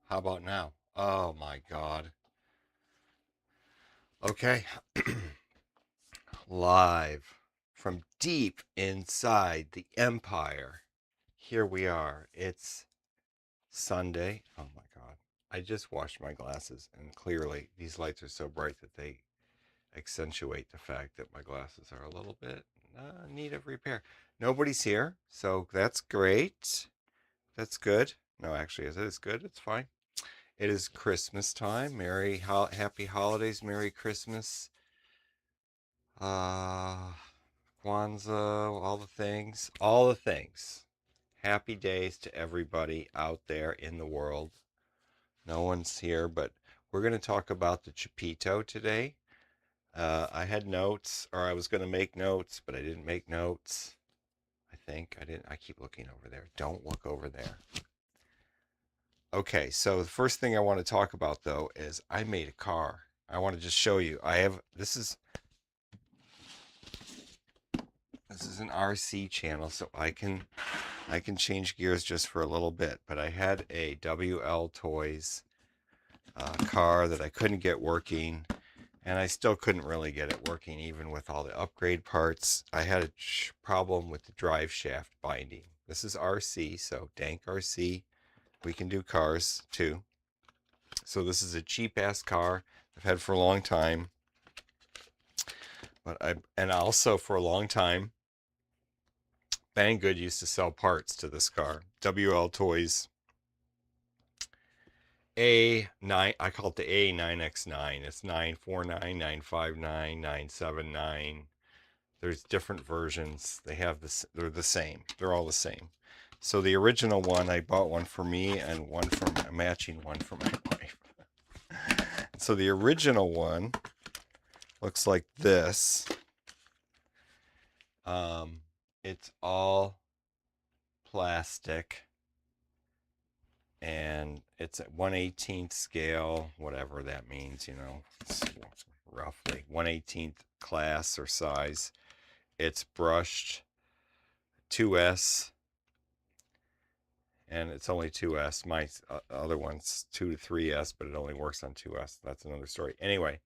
How about now? Oh my God. Okay. Live from deep inside the empire. Here we are. It's Sunday. Oh my God. I just washed my glasses, and clearly these lights are so bright that they accentuate the fact that my glasses are a little bit in need of repair. Nobody's here, so that's great. That's good. No, actually, it is good. It's fine. It is Christmas time. Happy holidays. Merry Christmas. Uh, Kwanzaa, all the things. All the things. Happy days to everybody out there in the world. No one's here, but we're going to talk about the Chupito today. I had notes, or I was going to make notes, but I didn't make notes. I think I didn't. I keep looking over there. Don't look over there. Okay, so the first thing I want to talk about though is I made a car. I want to just show you. This is an RC channel, so I can change gears just for a little bit. But I had a WLToys car that I couldn't get working, and I still couldn't really get it working even with all the upgrade parts. I had a problem with the drive shaft binding. This is RC, so dank RC. We can do cars too. So this is a cheap ass car I've had for a long time. And also for a long time, Banggood used to sell parts to this car. WLToys A9, I call it the A9x9. It's 949, 959, 979. There's different versions. They're the same. They're all the same. So the original one, I bought one for me and a matching one for my wife. So the original one looks like this. It's all plastic, and it's at 1/18th scale, whatever that means, it's roughly 1/18th class or size. It's brushed 2S, and it's only 2S. My other one's 2 to 3S, but it only works on 2S. That's another story. Anyway,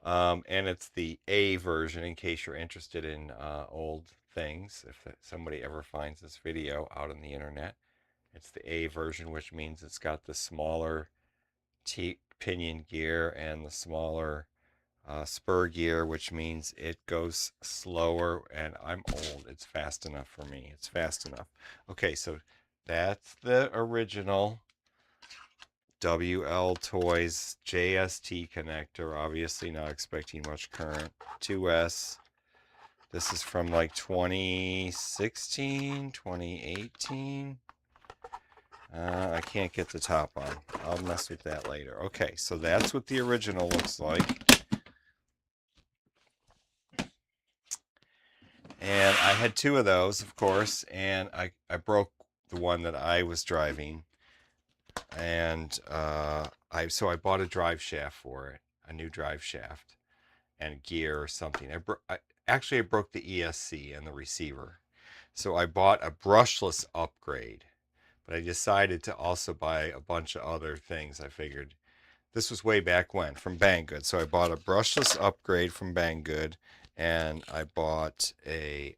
and it's the A version in case you're interested in old things. If somebody ever finds this video out on the internet, it's the A version, which means it's got the smaller pinion gear and the smaller spur gear, which means it goes slower. And I'm old. It's fast enough for me. It's fast enough. Okay, so that's the original WLToys JST connector. Obviously not expecting much current. 2S. This is from like 2016, 2018. I can't get the top on. I'll mess with that later. Okay, so that's what the original looks like. And I had two of those, of course, and I broke the one that I was driving. And so I bought a drive shaft for it, a new drive shaft and gear or something. I broke the ESC and the receiver. So I bought a brushless upgrade, but I decided to also buy a bunch of other things. I figured this was way back when from Banggood. So I bought a brushless upgrade from Banggood, and I bought a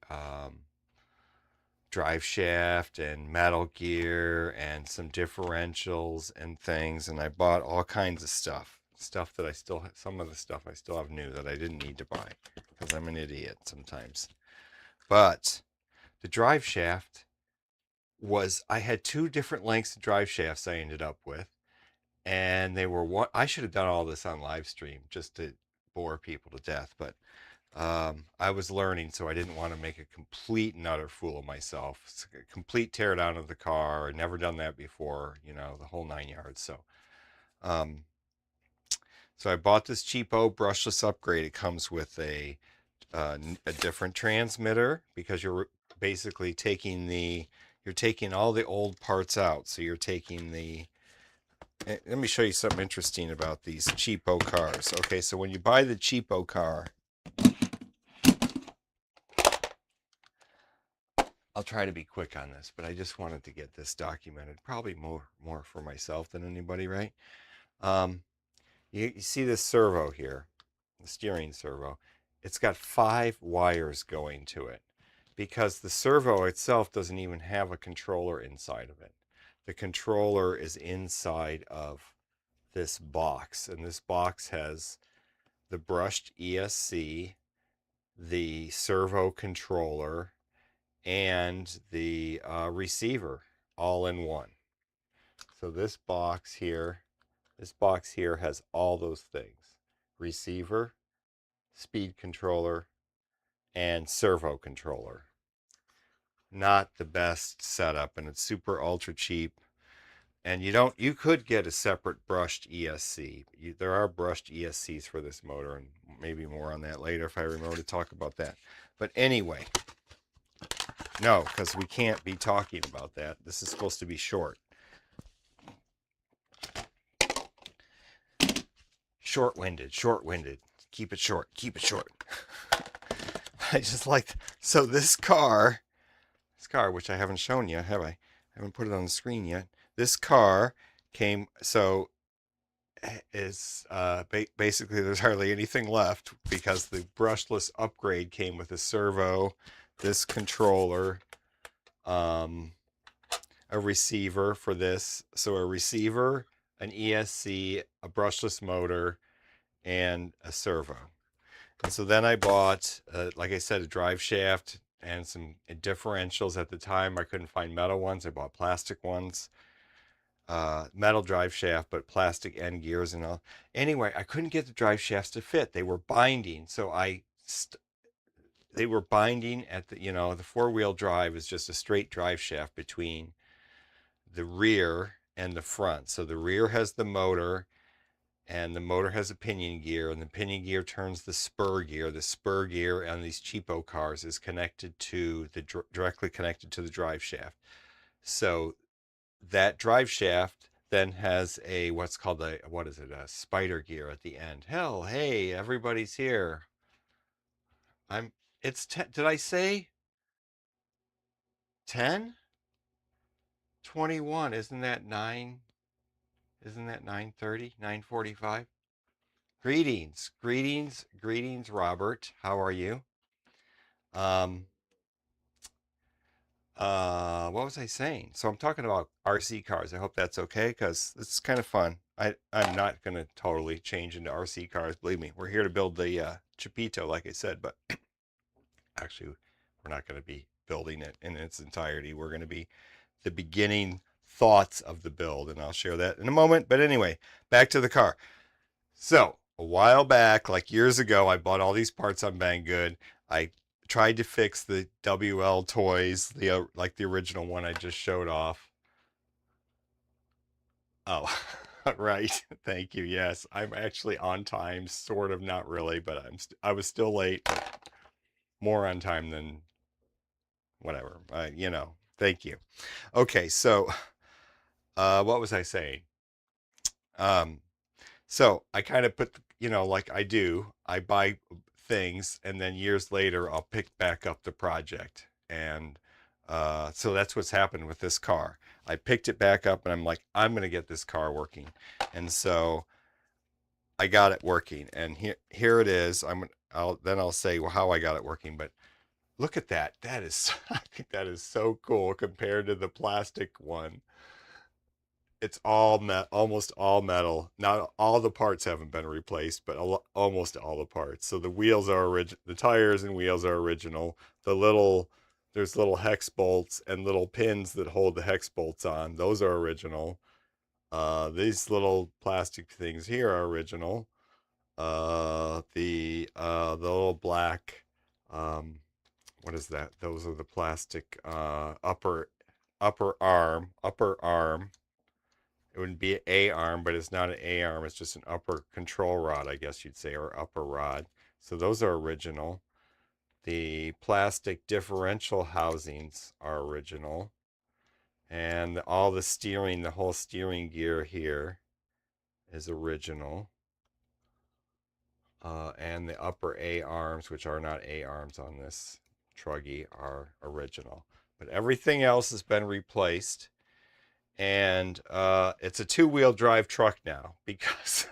drive shaft and metal gear and some differentials and things. And I bought all kinds of stuff that some of the stuff I still have new that I didn't need to buy because I'm an idiot sometimes. But the drive shaft I had two different lengths of drive shafts I ended up with. And they were one. I should have done all this on live stream just to bore people to death, but I was learning, so I didn't want to make a complete and utter fool of myself. It's a complete teardown of the car. I'd never done that before, the whole 9 yards. Um, so I bought this cheapo brushless upgrade. It comes with a different transmitter because you're basically you're taking all the old parts out. So you're taking let me show you something interesting about these cheapo cars. Okay, so when you buy the cheapo car, I'll try to be quick on this, but I just wanted to get this documented. Probably more for myself than anybody, right? Um, you see this servo here, the steering servo. It's got 5 wires going to it because the servo itself doesn't even have a controller inside of it. The controller is inside of this box, and this box has the brushed ESC, the servo controller, and the receiver all in one. So this box here has all those things: receiver, speed controller, and servo controller. Not the best setup, and it's super ultra cheap. And you could get a separate brushed ESC. There are brushed ESCs for this motor, and maybe more on that later if I remember to talk about that. But anyway, no, because we can't be talking about that. This is supposed to be short. Short-winded. Keep it short. I just like, so this car, which I haven't shown yet, have I? I haven't put it on the screen yet. This car came, so is basically there's hardly anything left because the brushless upgrade came with a servo, this controller, a receiver for this. So a receiver, an ESC, a brushless motor, and a servo. And so then I bought, like I said, a drive shaft and some differentials. At the time, I couldn't find metal ones. I bought plastic ones. Metal drive shaft, but plastic end gears and all. Anyway, I couldn't get the drive shafts to fit. They were binding. So they were binding at the, the 4-wheel drive is just a straight drive shaft between the rear and the front. So the rear has the motor, and the motor has a pinion gear, and the pinion gear turns the spur gear. The spur gear on these cheapo cars is connected to directly connected to the drive shaft. So that drive shaft then has a what's called a spider gear at the end. Hell, hey, everybody's here. Did I say 10? 21. Isn't that 9? Isn't that 9:30? 9:45? Greetings, Robert. How are you? Um, what was I saying? So I'm talking about RC cars. I hope that's okay because it's kind of fun. I'm not going to totally change into RC cars. Believe me, we're here to build the Chupito, like I said, but actually, we're not going to be building it in its entirety. We're going to be the beginning thoughts of the build, and I'll share that in a moment. But anyway, back to the car. So a while back, like years ago, I bought all these parts on Banggood. I tried to fix the WLToys, like the original one I just showed off. Oh, right. Thank you. Yes, I'm actually on time, sort of, not really, but I was still late. More on time than whatever. Thank you. Okay, so what was I saying? So I kind of put, like I buy things and then years later I'll pick back up the project. And so that's what's happened with this car. I picked it back up and I'm like, I'm going to get this car working. And so I got it working. And here it is. I'll say how I got it working. But look at that. I think that is so cool compared to the plastic one. It's almost all metal. Not all the parts haven't been replaced, but almost all the parts. So the wheels are original. The tires and wheels are original. There's little hex bolts and little pins that hold the hex bolts on. Those are original. These little plastic things here are original. The little black, what is that? Those are the plastic upper arm. It wouldn't be an A arm, but it's not an A arm. It's just an upper control rod, I guess you'd say, or upper rod. So those are original. The plastic differential housings are original. And all the whole steering gear here is original. And the upper A arms, which are not A arms on this truggy, are original. but everything else has been replaced. And it's a two-wheel drive truck now because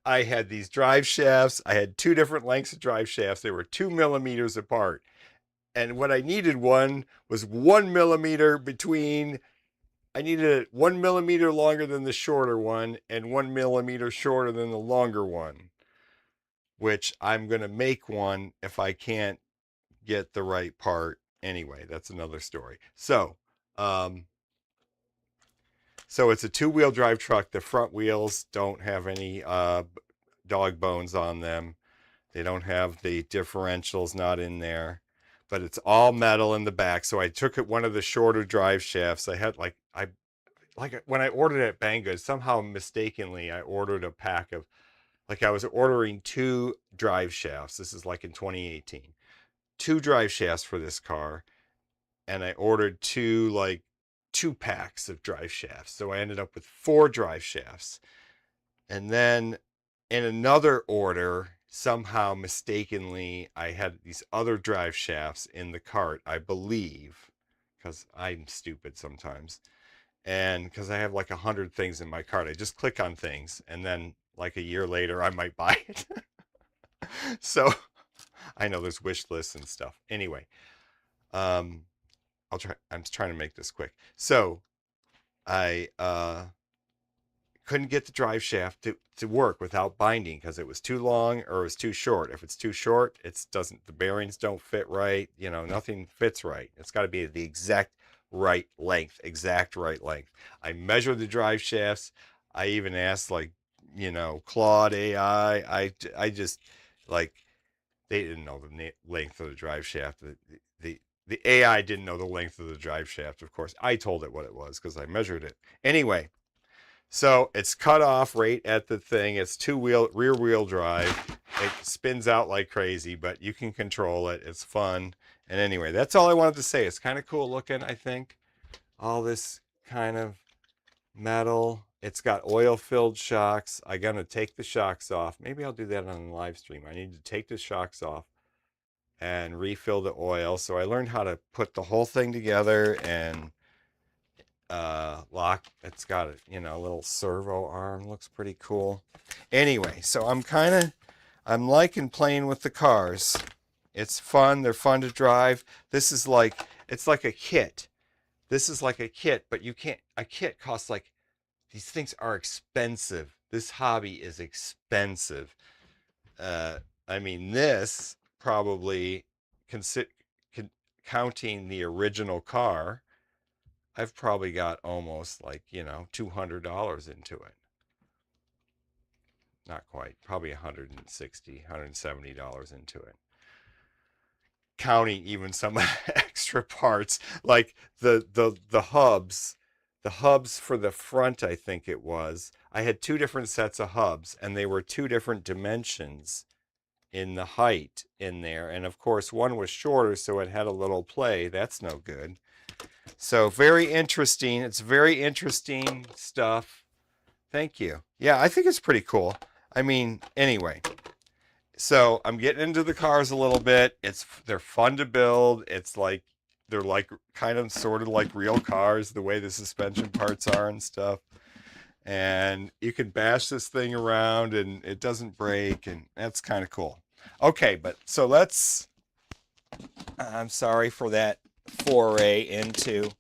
I had these drive shafts. I had two different lengths of drive shafts. They were 2 millimeters apart. And what I needed one was 1 millimeter between. I needed it 1 millimeter longer than the shorter one and 1 millimeter shorter than the longer one, which I'm going to make one if I can't get the right part. Anyway, that's another story. So it's a two-wheel drive truck. The front wheels don't have any dog bones on them. They don't have the differentials, not in there, but it's all metal in the back. So I took one of the shorter drive shafts. I had like when I ordered at Banggood, somehow mistakenly I ordered a pack of, like, I was ordering 2 drive shafts. This is like in 2018. 2 drive shafts for this car, and I ordered 2 packs of drive shafts. So I ended up with 4 drive shafts. And then in another order, somehow mistakenly, I had these other drive shafts in the cart, I believe, because I'm stupid sometimes. And because I have like 100 things in my cart, I just click on things, and then like a year later, I might buy it. So I know there's wish lists and stuff. Anyway, I'm trying to make this quick. So I couldn't get the drive shaft to work without binding because it was too long or it was too short. If it's too short, the bearings don't fit right. You know, nothing fits right. It's got to be the exact right length. I measured the drive shafts. I even asked, like, Claude AI. I just, like, they didn't know the length of the drive shaft. The AI didn't know the length of the drive shaft. Of course, I told it what it was because I measured it. Anyway, so it's cut off right at the thing. It's rear wheel drive. It spins out like crazy, but you can control it. It's fun. And anyway, that's all I wanted to say. It's kind of cool looking, I think. All this kind of metal. It's got oil-filled shocks. I'm going to take the shocks off. Maybe I'll do that on a live stream. I need to take the shocks off and refill the oil. So I learned how to put the whole thing together and lock. It's got a little servo arm. Looks pretty cool. Anyway, so I'm liking playing with the cars. It's fun. They're fun to drive. It's like a kit. This is like a kit, but a kit costs like, these things are expensive. This hobby is expensive. I mean, this probably, counting the original car, I've probably got almost like, $200 into it. Not quite, probably $160, $170 into it. Counting even some extra parts, like the hubs. The hubs for the front, I think it was. I had 2 different sets of hubs, and they were 2 different dimensions in the height in there. And of course, one was shorter, so it had a little play. That's no good. So very interesting. It's very interesting stuff. Thank you. Yeah, I think it's pretty cool. I mean, anyway. So I'm getting into the cars a little bit. They're fun to build. They're like kind of sort of like real cars, the way the suspension parts are and stuff. And you can bash this thing around and it doesn't break, and that's kind of cool. Okay, but so I'm sorry for that foray into,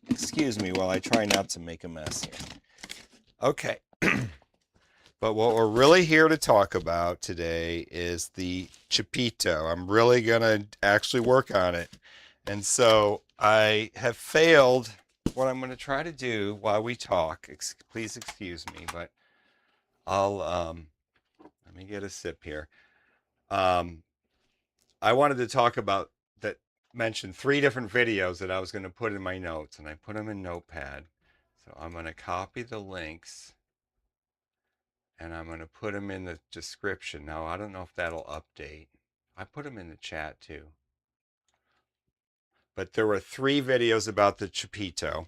excuse me while I try not to make a mess here. Okay. But what we're really here to talk about today is the Chupito. I'm really going to actually work on it. And so I have failed. What I'm going to try to do while we talk, please excuse me, but I'll, let me get a sip here. I wanted to talk about mention 3 different videos that I was going to put in my notes, and I put them in Notepad. So I'm going to copy the links, and I'm going to put them in the description. Now, I don't know if that'll update. I put them in the chat too. But there were 3 videos about the Chupito.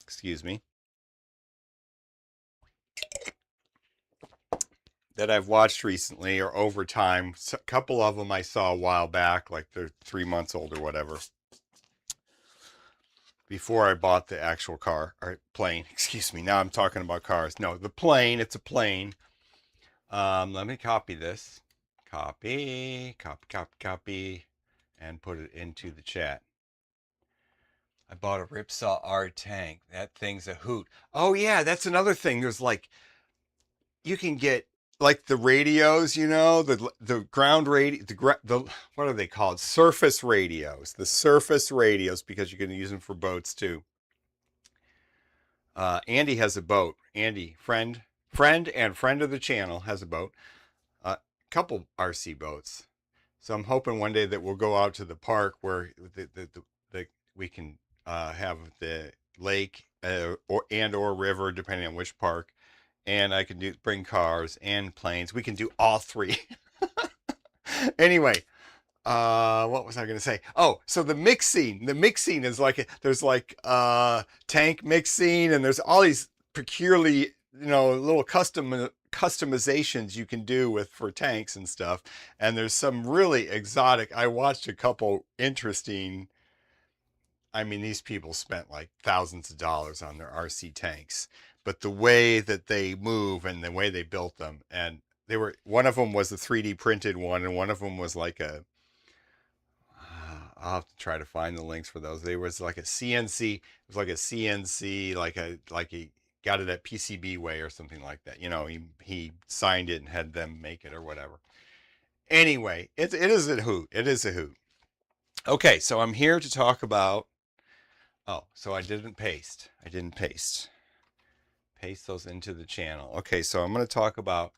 Excuse me. that I've watched recently or over time. A couple of them I saw a while back, like they're 3 months old or whatever, before I bought the actual car or plane. Excuse me. Now I'm talking about cars. No, the plane. It's a plane. Let me copy this. Copy, copy, copy, copy, and put it into the chat. I bought a Ripsaw R tank. That thing's a hoot. Oh yeah, that's another thing. There's like, you can get like the radios, you know, the ground radio, the what are they called? Surface radios. The surface radios, because you can use them for boats too. Andy has a boat. Andy, friend and friend of the channel, has a boat. A couple RC boats. So I'm hoping one day that we'll go out to the park where we can have the lake or river, depending on which park, and I can bring cars and planes. We can do all three. Anyway, what was I going to say? Oh, so the mixing is like, there's like tank mixing, and there's all these peculiar, little customizations you can do for tanks and stuff. And there's some really exotic. I watched a couple interesting. I mean, these people spent like thousands of dollars on their RC tanks, but the way that they move and the way they built them, and one of them was a 3D printed one, and one of them was like I'll have to try to find the links for those. There was like a CNC, it was like a CNC, like he got it at PCB Way or something like that. He signed it and had them make it or whatever. Anyway, it is a hoot. It is a hoot. Okay, so I'm here to talk about, so I didn't paste those into the channel. Okay, so I'm going to talk about,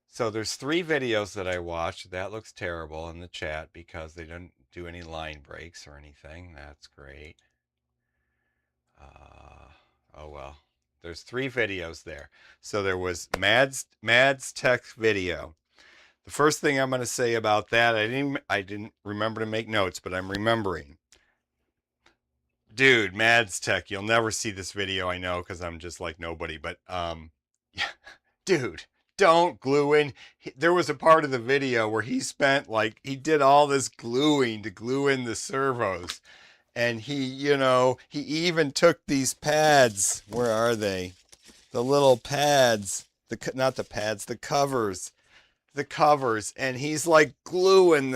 so there's 3 videos that I watched. That looks terrible in the chat because they didn't do any line breaks or anything. That's great. Oh well, there's 3 videos there. So there was Mad's Tech video. The first thing I'm going to say about that, I didn't remember to make notes, but I'm remembering. Dude, Mad's Tech, you'll never see this video, I know, because I'm just like nobody, but dude, don't glue in. There was a part of the video where he spent, like, he did all this gluing to glue in the servos. And he even took these pads. Where are they? The little pads. Not the pads, the covers. The covers. And he's like gluing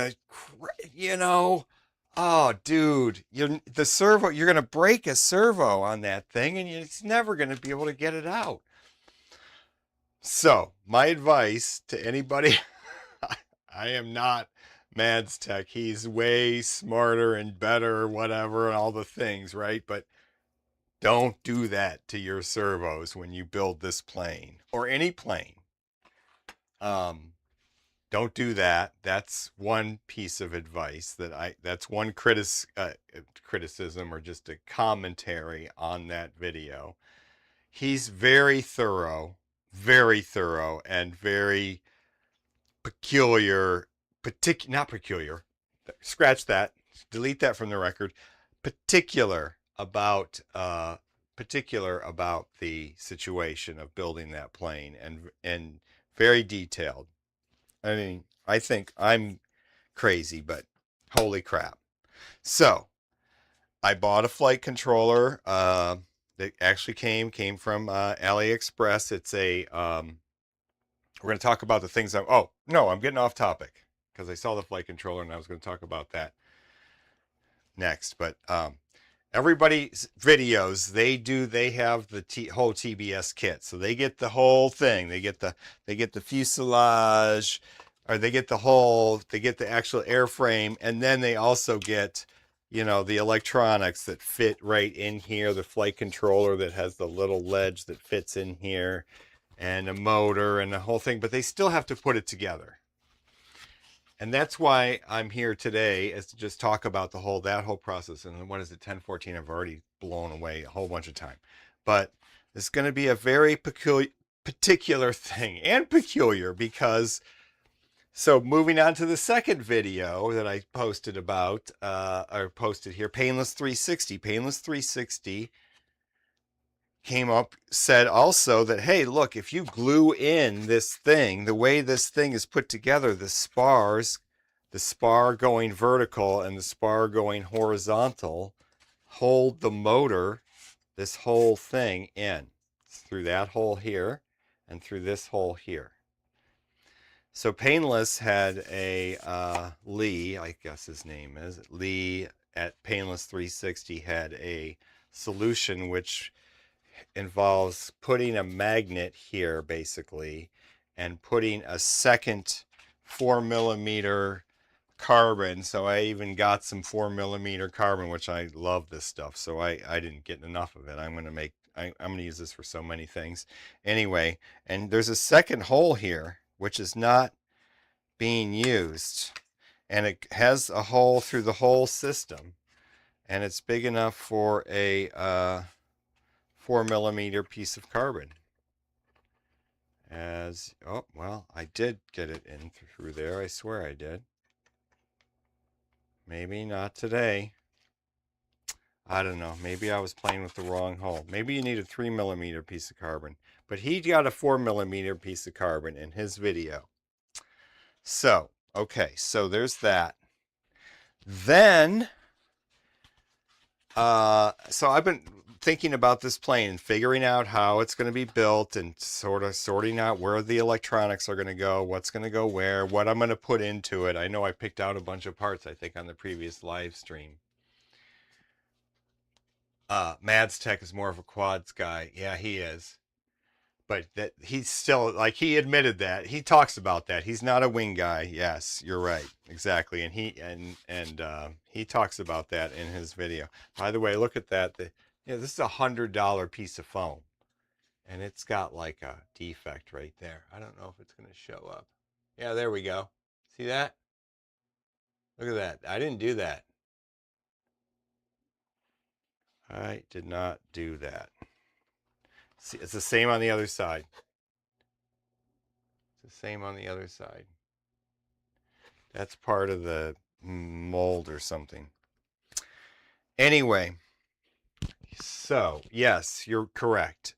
oh, dude, the servo, you're going to break a servo on that thing, and it's never going to be able to get it out. So my advice to anybody, I am not Mad's Tech. He's way smarter and better, whatever, and all the things, right? But don't do that to your servos when you build this plane or any plane. Don't do that. That's one piece of advice that's one criticism or just a commentary on that video. He's very thorough, and very peculiar, not peculiar, scratch that, delete that from the record, particular about the situation of building that plane, and very detailed. I mean, I think I'm crazy, but holy crap. So I bought a flight controller that actually came from AliExpress. It's a we're going to talk about the things oh no, I'm getting off topic because I saw the flight controller and I was going to talk about that next. But everybody's videos, they have the whole TBS kit, so they get the whole thing. They get the fuselage, or they get the actual airframe, and then they also get the electronics that fit right in here, the flight controller that has the little ledge that fits in here, and a motor and the whole thing, but they still have to put it together. And that's why I'm here today, is to just talk about that whole process. And what is it, 1014? I've already blown away a whole bunch of time. But it's going to be a very particular thing, and peculiar because, so moving on to the second video that I posted about, or posted here, Painless 360. Painless 360 said also that, hey, look, if you glue in this thing, the way this thing is put together, the spar going vertical and the spar going horizontal, hold the motor, this whole thing in through that hole here and through this hole here. So Painless had a Lee, I guess his name is Lee at Painless 360, had a solution which involves putting a magnet here basically and putting a second 4mm carbon. So I even got some 4mm carbon, which I love this stuff, so I didn't get enough of it. I'm gonna use this for so many things anyway. And there's a second hole here which is not being used, and it has a hole through the whole system, and it's big enough for a 4mm piece of carbon. Oh well, I did get it in through there, I swear I did. Maybe not today. I don't know. Maybe I was playing with the wrong hole. Maybe you need a 3mm piece of carbon. But he got a 4mm piece of carbon in his video. So, okay, so there's that. Then, so I've been thinking about this plane and figuring out how it's going to be built and sort of sorting out where the electronics are going to go, what's going to go where, what I'm going to put into it. I know I picked out a bunch of parts, I think, on the previous live stream. Mads Tech is more of a quads guy. Yeah, he is. But that he's still, like, he admitted that. He talks about that. He's not a wing guy. Yes, you're right. Exactly. And he talks about that in his video. By the way, look at that. This is $100 piece of foam. And it's got like a defect right there. I don't know if it's going to show up. Yeah, there we go. See that? Look at that. I didn't do that. I did not do that. See, it's the same on the other side. It's the same on the other side. That's part of the mold or something. Anyway, so yes, you're correct.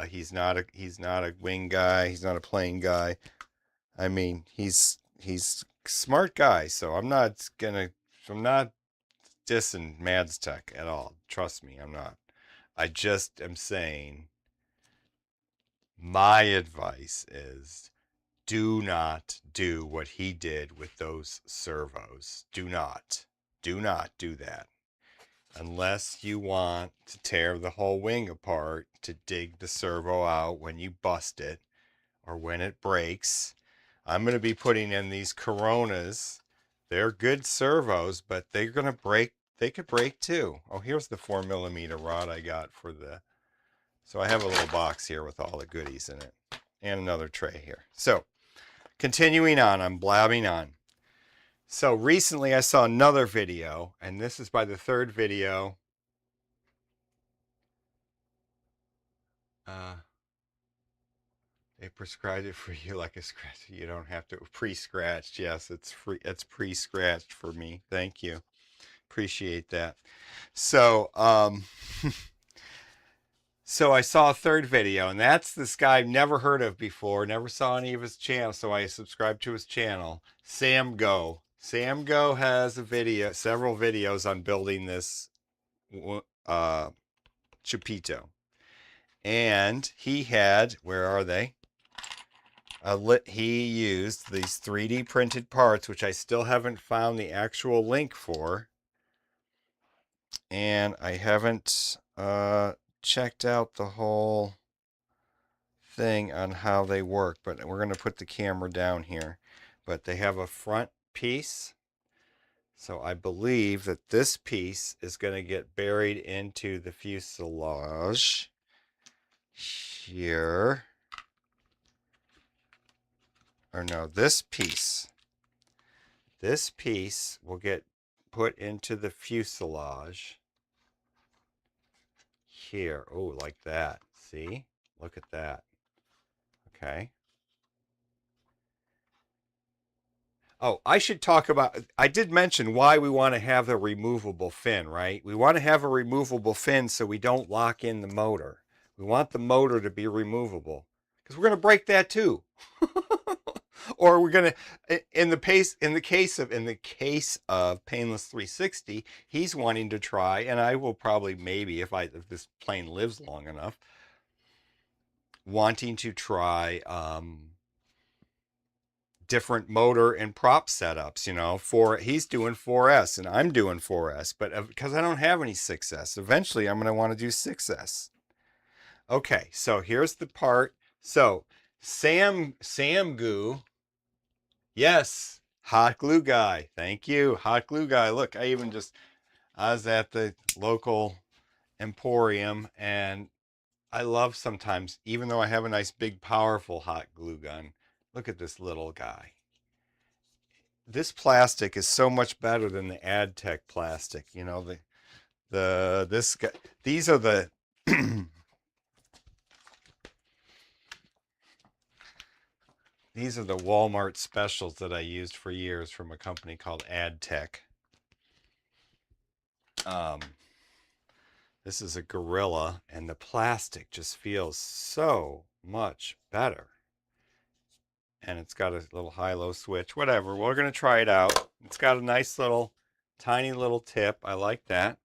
He's not a wing guy. He's not a plane guy. I mean, he's a smart guy. So I'm not dissing Mads Tech at all. Trust me, I'm not. I just am saying my advice is do not do what he did with those servos. Do not do that. Unless you want to tear the whole wing apart to dig the servo out when you bust it or when it breaks. I'm going to be putting in these Coronas. They're good servos, but they're going to break. They could break too. Oh, here's the 4mm rod I got for the... So I have a little box here with all the goodies in it. And another tray here. So, continuing on, I'm blabbing on. So recently I saw another video, and this is by the third video. They prescribed it for you like a scratch. You don't have to pre-scratched. Yes, it's free. It's pre-scratched for me. Thank you. Appreciate that. So, so I saw a third video, and that's this guy I've never heard of before, never saw any of his channels, so I subscribed to his channel, Sam Go. Sam Go has a video, several videos on building this Chupito. And he had, where are they? He used these 3D printed parts, which I still haven't found the actual link for. And I haven't checked out the whole thing on how they work, but we're going to put the camera down here. But they have a front piece. So I believe that this piece is going to get buried into the fuselage here. Or no, this piece will get put into the fuselage here. Oh, like that. See? Look at that. Okay. Oh, I should talk about, I did mention why we want to have a removable fin, right? We want to have a removable fin so we don't lock in the motor. We want the motor to be removable because we're going to break that too. Or we're going to, in the case of Painless 360, he's wanting to try, and I will probably, maybe if this plane lives long enough, wanting to try different motor and prop setups. You know, he's doing 4S and I'm doing 4S, but because I don't have any 6S, eventually I'm going to want to do 6S. Okay, so here's the part. So Sam Goo, yes, hot glue guy. Thank you, hot glue guy. Look, I was at the local emporium, and I love sometimes, even though I have a nice big powerful hot glue gun, look at this little guy. This plastic is so much better than the AdTech plastic. You know, this guy, these are the these are the Walmart specials that I used for years from a company called AdTech. This is a Gorilla, and the plastic just feels so much better. And it's got a little high-low switch. Whatever, we're going to try it out. It's got a nice little, tiny little tip. I like that.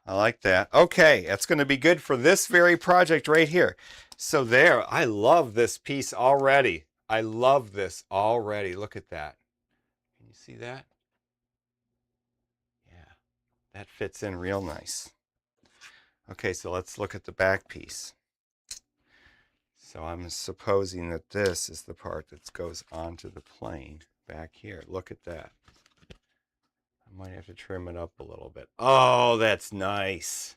I like that. Okay, that's going to be good for this very project right here. So there, I love this piece already. I love this already. Look at that. Can you see that? Yeah, that fits in real nice. Okay, so let's look at the back piece. So I'm supposing that this is the part that goes onto the plane back here. Look at that. I might have to trim it up a little bit. Oh, that's nice.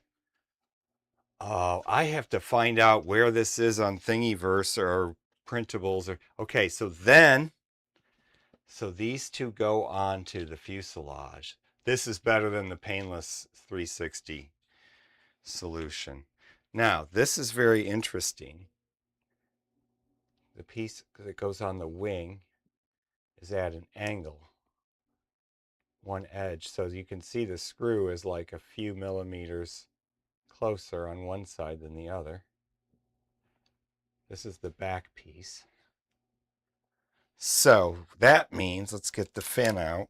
Oh, I have to find out where this is on Thingiverse or printables. Okay, so these two go onto the fuselage. This is better than the Painless 360 solution. Now, this is very interesting. The piece that goes on the wing is at an angle, one edge, so you can see the screw is like a few millimeters closer on one side than the other. This is the back piece. So that means, let's get the fin out.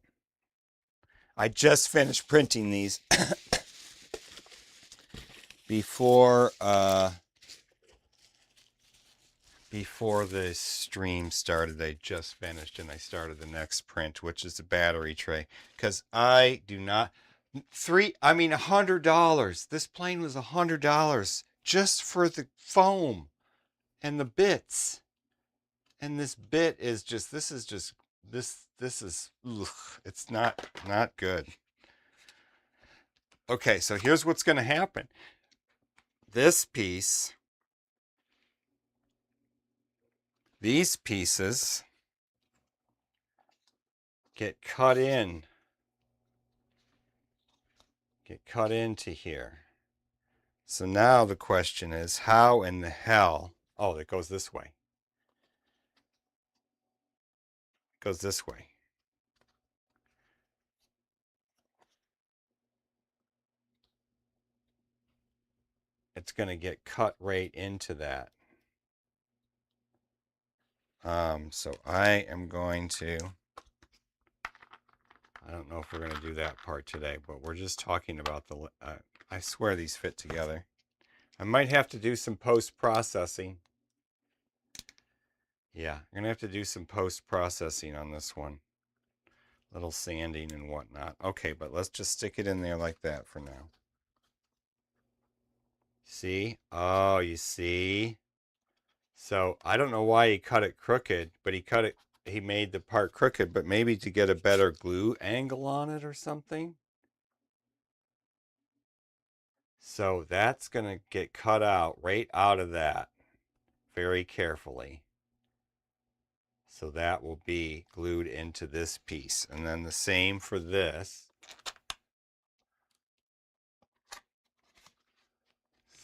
I just finished printing these before the stream started. They just finished, and I started the next print, which is the battery tray, because I do not $100. This plane was $100 just for the foam and the bits. And this bit is just, this is ugh, it's not good. Okay, so here's what's going to happen. This piece, these pieces get cut into here. So now the question is, how in the hell, oh, it goes this way. It goes this way. It's going to get cut right into that. So I am going to, I don't know if we're going to do that part today, but we're just talking about the, I swear these fit together. I might have to do some post-processing. Yeah, I'm going to have to do some post-processing on this one. Little sanding and whatnot. Okay, but let's just stick it in there like that for now. See? Oh, you see? So I don't know why he cut it crooked, but he made the part crooked, but maybe to get a better glue angle on it or something. So that's going to get cut out right out of that very carefully. So that will be glued into this piece. And then the same for this.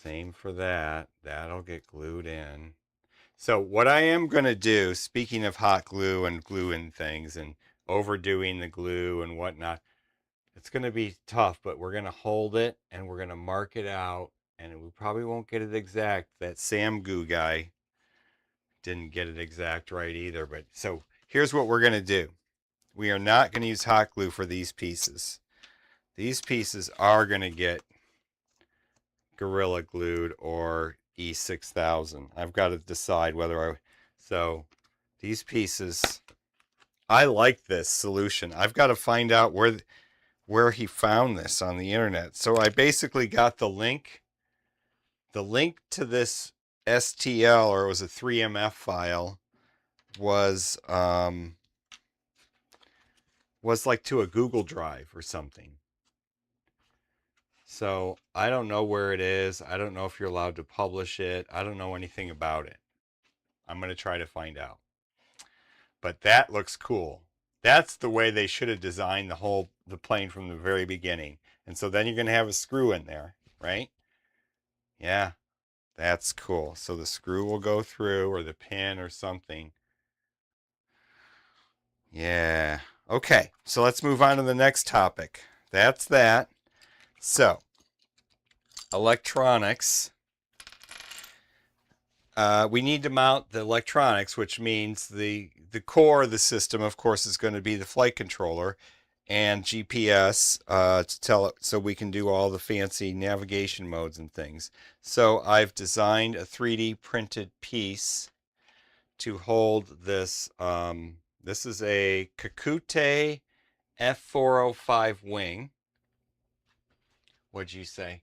Same for that. That'll get glued in. So what I am going to do, speaking of hot glue and gluing things and overdoing the glue and whatnot, it's going to be tough, but we're going to hold it and we're going to mark it out And we probably won't get it exact. That Sam Goo guy didn't get it exact right either. But so here's what we're going to do. We are not going to use hot glue for these pieces. These pieces are going to get Gorilla Glued or E6000. I've got to decide whether I... So these pieces... I like this solution. I've got to find out where he found this on the internet. So I basically got the link to this STL, or it was a 3MF file, was like to a Google Drive or something. So I don't know where it is. I don't know if you're allowed to publish it. I don't know anything about it. I'm going to try to find out. But that looks cool. That's the way they should have designed the plane from the very beginning. And so then you're going to have a screw in there, right? Yeah, that's cool. So the screw will go through, or the pin or something. Yeah. Okay, so let's move on to the next topic. That's that. So, electronics. We need to mount the electronics, which means the core of the system, of course, is going to be the flight controller and GPS to tell it, so we can do all the fancy navigation modes and things. So I've designed a 3D printed piece to hold this. This is a Kakute F405 wing. What'd you say?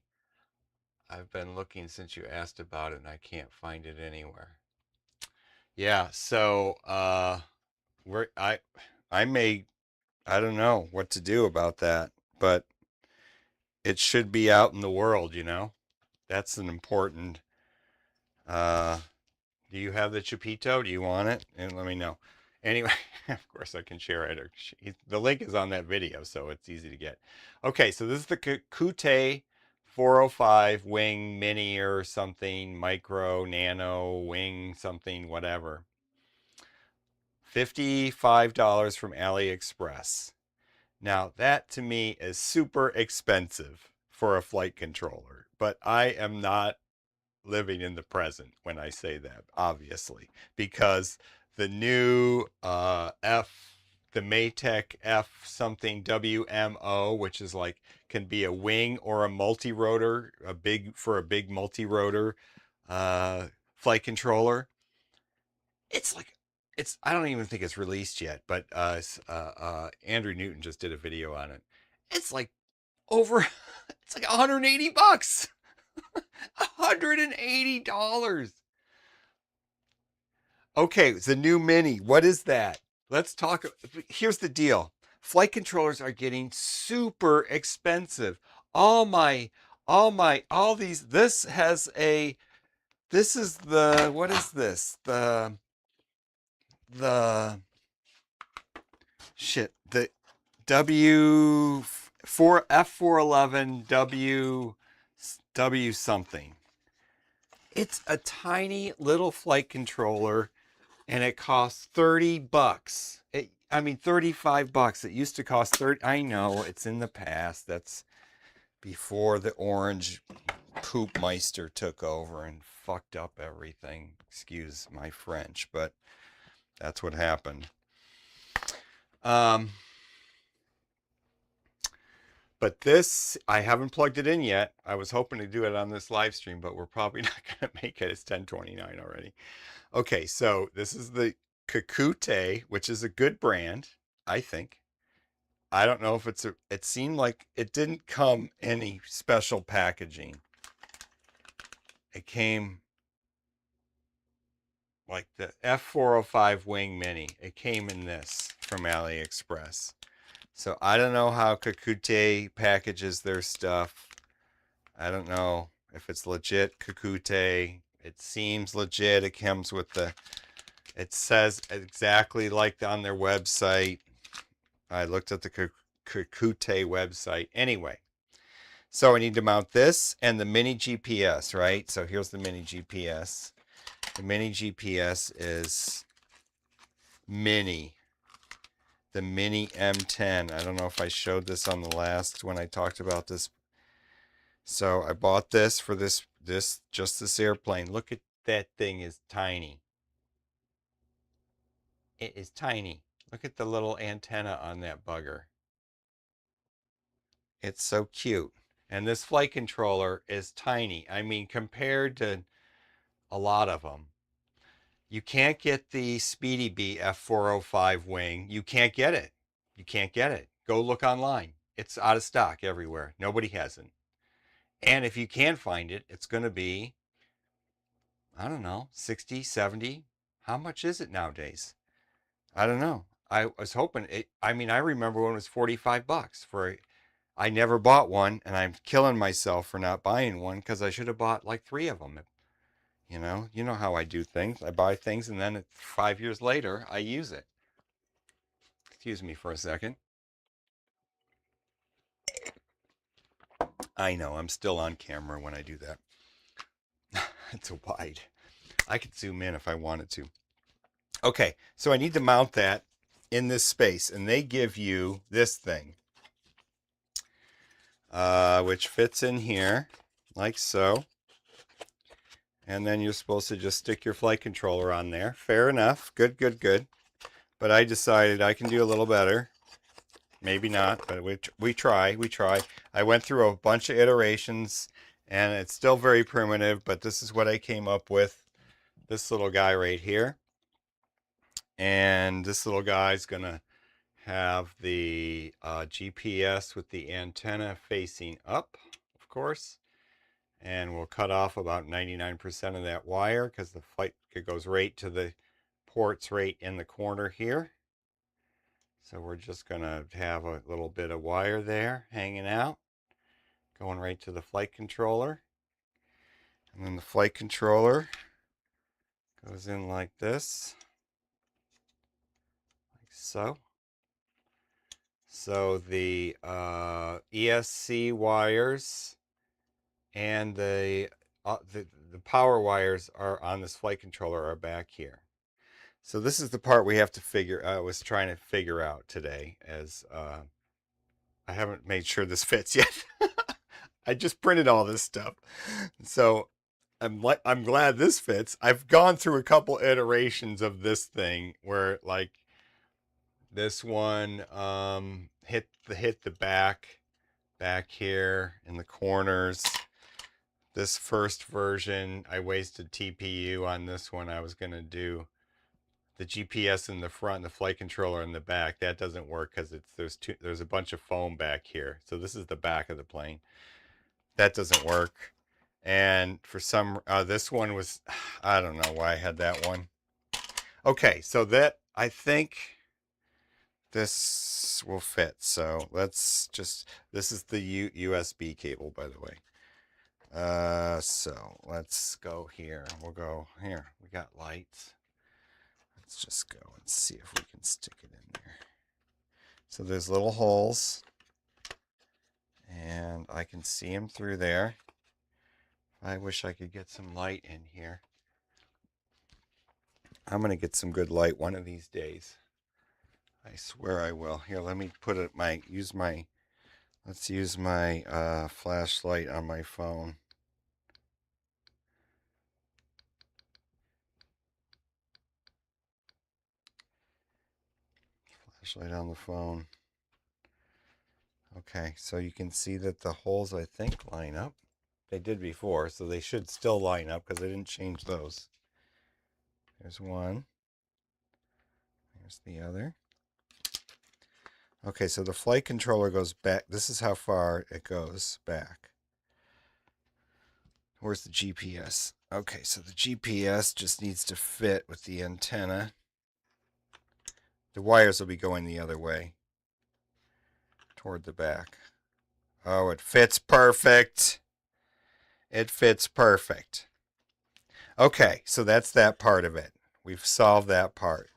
I've been looking since you asked about it and I can't find it anywhere. Yeah, so I don't know what to do about that, but it should be out in the world, you know. That's an important do you have the Chupito? Do you want it? And let me know. Anyway, of course I can share it. The link is on that video, so it's easy to get. Okay, so this is the Kakute 405 wing mini or something, micro, nano, wing, something, whatever. $55 from AliExpress. Now, that to me is super expensive for a flight controller, but I am not living in the present when I say that, obviously, because the new the Maytech F something WMO, which is like can be a wing or a multi-rotor, a big multi-rotor flight controller. It's like I don't even think it's released yet, but Andrew Newton just did a video on it. It's like it's like $180. $180. Okay, the new Mini. What is that? Let's talk. Here's the deal. Flight controllers are getting super expensive. All these. This is the, what is this? The shit. The F411 W something. It's a tiny little flight controller, and it costs $30. I mean, $35. It used to cost 30. I know it's in the past. That's before the orange poop meister took over and fucked up everything. Excuse my French, but that's what happened. But this, I haven't plugged it in yet. I was hoping to do it on this live stream, but we're probably not going to make it. It's 10:29 already. Okay, so this is the Kakute, which is a good brand, I think. I don't know if it seemed like it didn't come any special packaging. It came like the F405 Wing Mini. It came in this from AliExpress. So I don't know how Kakute packages their stuff. I don't know if it's legit Kakute. It seems legit. It comes with it says exactly like on their website. I looked at the Kakute website. Anyway, so I need to mount this and the mini GPS, right? So here's the mini GPS. The mini GPS is mini. The Mini M10. I don't know if I showed this on the last when I talked about this. So I bought this for just this airplane. Look at that thing, is tiny. It is tiny. Look at the little antenna on that bugger. It's so cute. And this flight controller is tiny. I mean, compared to a lot of them. You can't get the Speedy Bee F405 wing. You can't get it. You can't get it. Go look online. It's out of stock everywhere. Nobody has it. And if you can find it, it's going to be, I don't know, 60, 70. How much is it nowadays? I don't know. I was hoping it, I mean, I remember when it was 45 bucks for, I never bought one, and I'm killing myself for not buying one because I should have bought like 3 of them. You know how I do things. I buy things and then 5 years later, I use it. Excuse me for a second. I know, I'm still on camera when I do that. It's a wide. I could zoom in if I wanted to. Okay, so I need to mount that in this space, and they give you this thing, which fits in here like so. And then you're supposed to just stick your flight controller on there. Fair enough. Good, good, good. But I decided I can do a little better. Maybe not, but we try. I went through a bunch of iterations, and it's still very primitive, but this is what I came up with. This little guy right here. And this little guy is going to have the GPS with the antenna facing up, of course. And we'll cut off about 99% of that wire because the flight, it goes right to the ports right in the corner here. So we're just going to have a little bit of wire there hanging out, going right to the flight controller. And then the flight controller goes in like this, like so. So the ESC wires and the power wires are on this flight controller are back here. So this is the part we have to figure. I was trying to figure out today, as I haven't made sure this fits yet. I just printed all this stuff, so I'm glad this fits. I've gone through a couple iterations of this thing where like this one hit the back here in the corners. This first version, I wasted TPU on this one. I was gonna do the GPS in the front, the flight controller in the back. That doesn't work because there's a bunch of foam back here. So this is the back of the plane. That doesn't work. And for some, this one was, I don't know why I had that one. Okay, so that, I think this will fit. So let's just, this is the USB cable, by the way. So let's go here. We'll go here. We got lights. Let's just go and see if we can stick it in there. So there's little holes, and I can see them through there. I wish I could get some light in here. I'm going to get some good light one of these days. I swear I will. Here, let me put it, let's use my flashlight on my phone. Flashlight on the phone. Okay, so you can see that the holes, I think, line up. They did before, so they should still line up because I didn't change those. There's one. There's the other. Okay, so the flight controller goes back. This is how far it goes back. Where's the GPS? Okay, so the GPS just needs to fit with the antenna. The wires will be going the other way, toward the back. Oh, it fits perfect. It fits perfect. Okay, so that's that part of it. We've solved that part.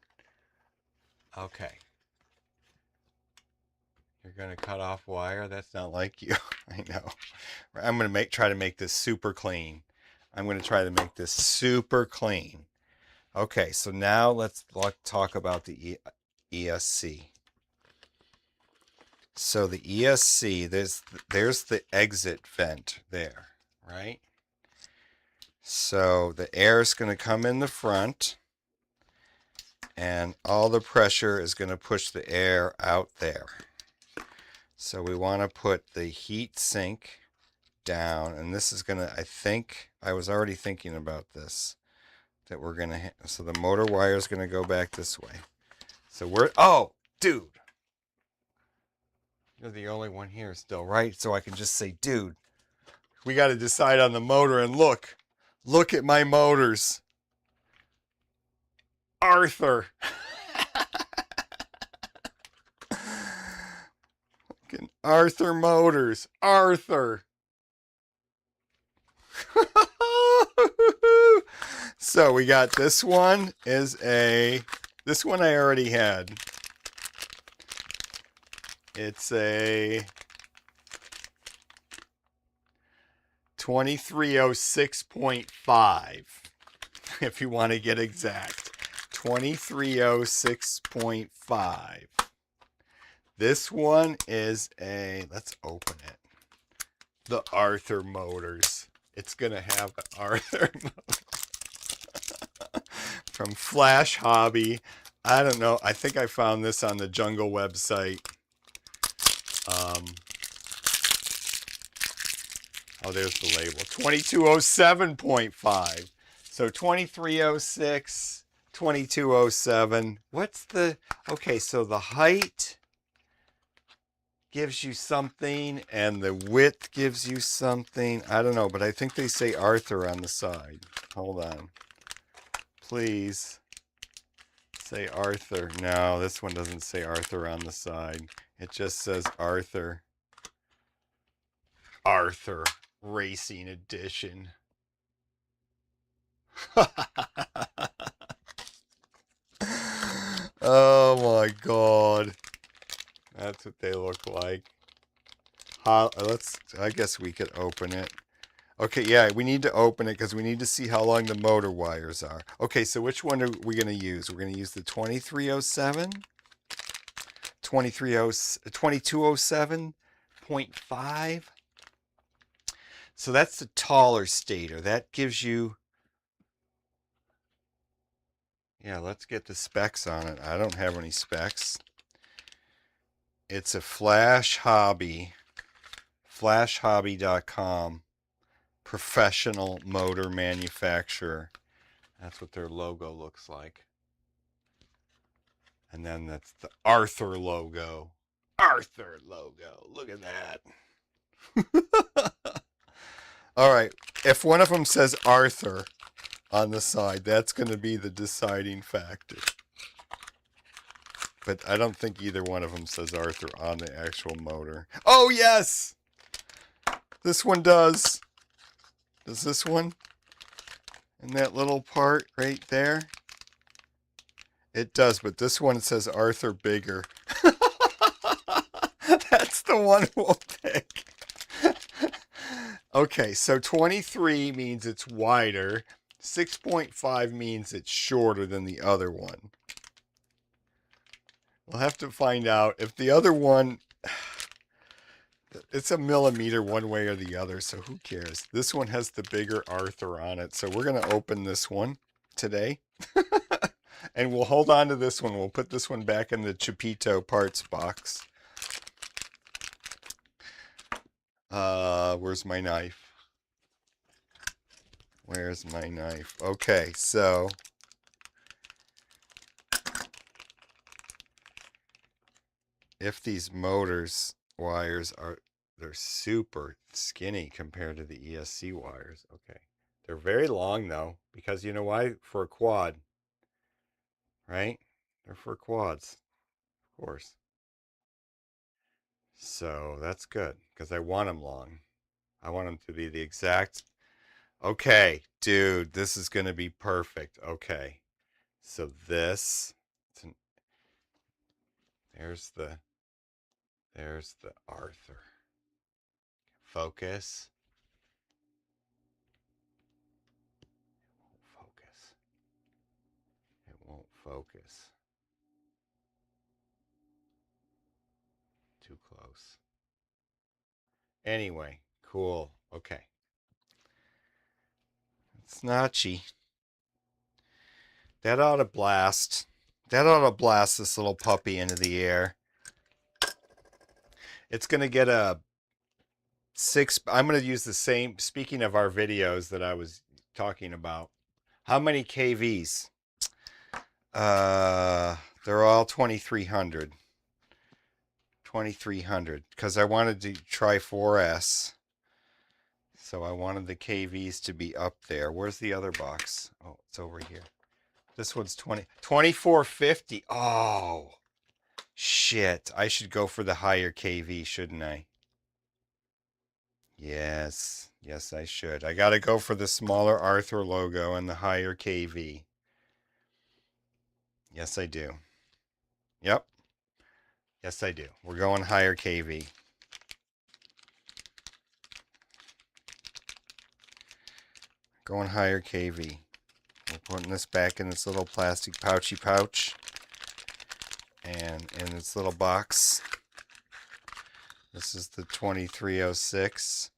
Okay. You're going to cut off wire? That's not like you. I know. I'm going to try to make this super clean. I'm going to try to make this super clean. Okay, so now let's talk about the ESC. So the ESC, there's the exit vent there, right? So the air is going to come in the front, and all the pressure is going to push the air out there. So we want to put the heat sink down, and this is going to, I think, I was already thinking about this, that we're going to, so the motor wire is going to go back this way. So we're, oh, dude, you're the only one here still, right? So I can just say, dude, we got to decide on the motor, and look at my motors. Arthur. Arthur Motors. Arthur. So we got this one is this one I already had. It's a 2306.5, if you want to get exact. 2306.5. This one is let's open it. The Arthur Motors. It's going to have an Arthur motor. From Flash Hobby. I don't know. I think I found this on the Jungle website. Oh, there's the label. 2207.5. So 2306, 2207. What's the... Okay, so the height gives you something, and the width gives you something. I don't know, but I think they say Arthur on the side. Hold on. Please say Arthur. No, this one doesn't say Arthur on the side. It just says Arthur. Arthur Racing Edition. Oh my God. That's what they look like. I guess we could open it. Okay, yeah, we need to open it because we need to see how long the motor wires are. Okay, so which one are we going to use? We're going to use the 2307, 2207.5. So that's the taller stator. That gives you... Yeah, let's get the specs on it. I don't have any specs. It's a Flash Hobby, flashhobby.com, professional motor manufacturer. That's what their logo looks like. And then that's the Arthur logo. Arthur logo. Look at that. All right. If one of them says Arthur on the side, that's going to be the deciding factor. But I don't think either one of them says Arthur on the actual motor. Oh, yes! This one does. Does this one? And that little part right there? It does, but this one says Arthur bigger. That's the one we'll pick. Okay, so 23 means it's wider. 6.5 means it's shorter than the other one. We'll have to find out if the other one, it's a millimeter one way or the other, so who cares? This one has the bigger Arthur on it, so we're going to open this one today. And we'll hold on to this one. We'll put this one back in the Chupito parts box. Where's my knife? Where's my knife? Okay, so if these motors wires they're super skinny compared to the ESC wires. Okay. They're very long though, because you know why? For a quad. Right? They're for quads, of course. So that's good, because I want them long. I want them to be the exact... Okay, dude, this is going to be perfect. Okay. So this... There's the Arthur. Focus. It won't focus. too close. Anyway, cool. Okay. It's notchy. That ought to blast. That ought to blast this little puppy into the air. It's going to get a 6. I'm going to use the same, speaking of our videos that I was talking about. How many KVs? They're all 2300. 2300. Because I wanted to try 4S. So I wanted the KVs to be up there. Where's the other box? Oh, it's over here. This one's 2450. Oh, shit. I should go for the higher KV, shouldn't I? Yes. Yes, I should. I got to go for the smaller Arthur logo and the higher KV. Yes, I do. Yep. Yes, I do. We're going higher KV. Going higher KV. We're putting this back in this little plastic pouchy pouch. And in this little box. This is the 2306.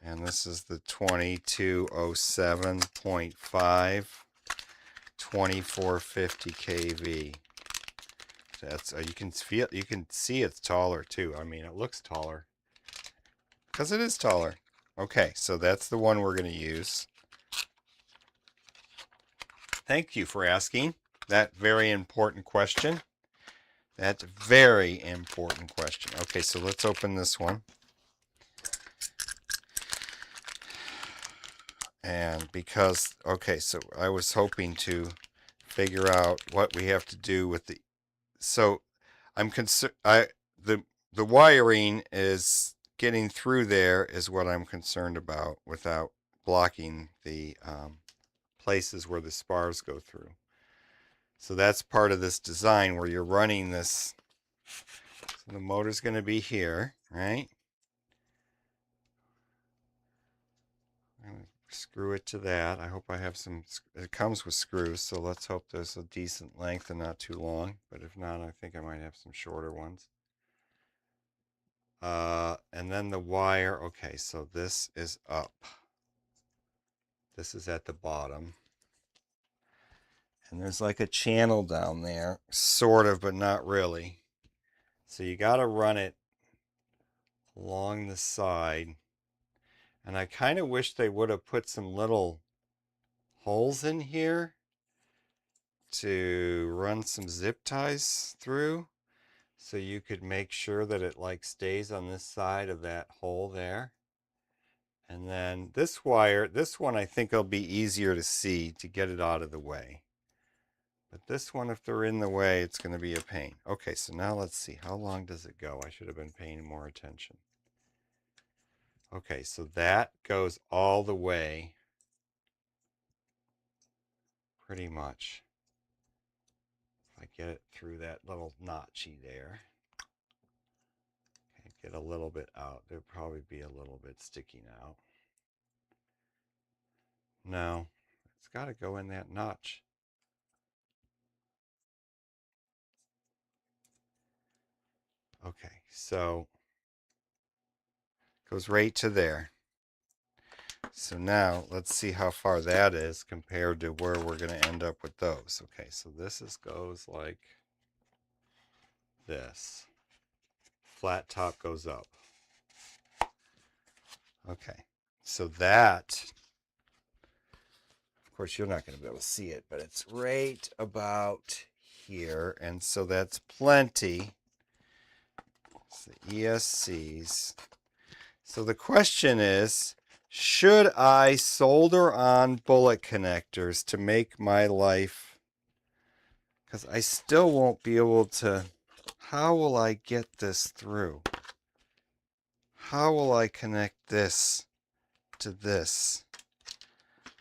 And this is the 2207.5. 2450 kV. That's you can see it's taller too. I mean, it looks taller because it is taller. Okay, so that's the one we're going to use. Thank you for asking that very important question. That's a very important question. Okay, so let's open this one. And because, okay, so I was hoping to figure out what we have to do with the, so I'm concerned, the wiring is getting through there is what I'm concerned about without blocking the places where the spars go through. So that's part of this design where you're running this. So the motor's going to be here, right? I'm going to screw it to that. I hope I have some, it comes with screws, so let's hope there's a decent length and not too long. But if not, I think I might have some shorter ones. And then the wire, okay, so this is up. This is at the bottom. And there's like a channel down there, sort of, but not really. So you got to run it along the side. And I kind of wish they would have put some little holes in here to run some zip ties through. So you could make sure that it like stays on this side of that hole there. And then this wire, this one I think will be easier to see to get it out of the way. But this one, if they're in the way, it's going to be a pain. Okay, so now let's see. How long does it go? I should have been paying more attention. Okay, so that goes all the way, pretty much. If I get it through that little notchy there. Okay, get a little bit out. There'll probably be a little bit sticking out. No, it's got to go in that notch. Okay, so goes right to there. So now let's see how far that is compared to where we're going to end up with those. Okay, so this goes like this. Flat top goes up. Okay, so that, of course, you're not going to be able to see it, but it's right about here. And so that's plenty. It's the ESCs. So the question is, should I solder on bullet connectors to make my life, because I still won't be able to, how will I get this through? How will I connect this to this?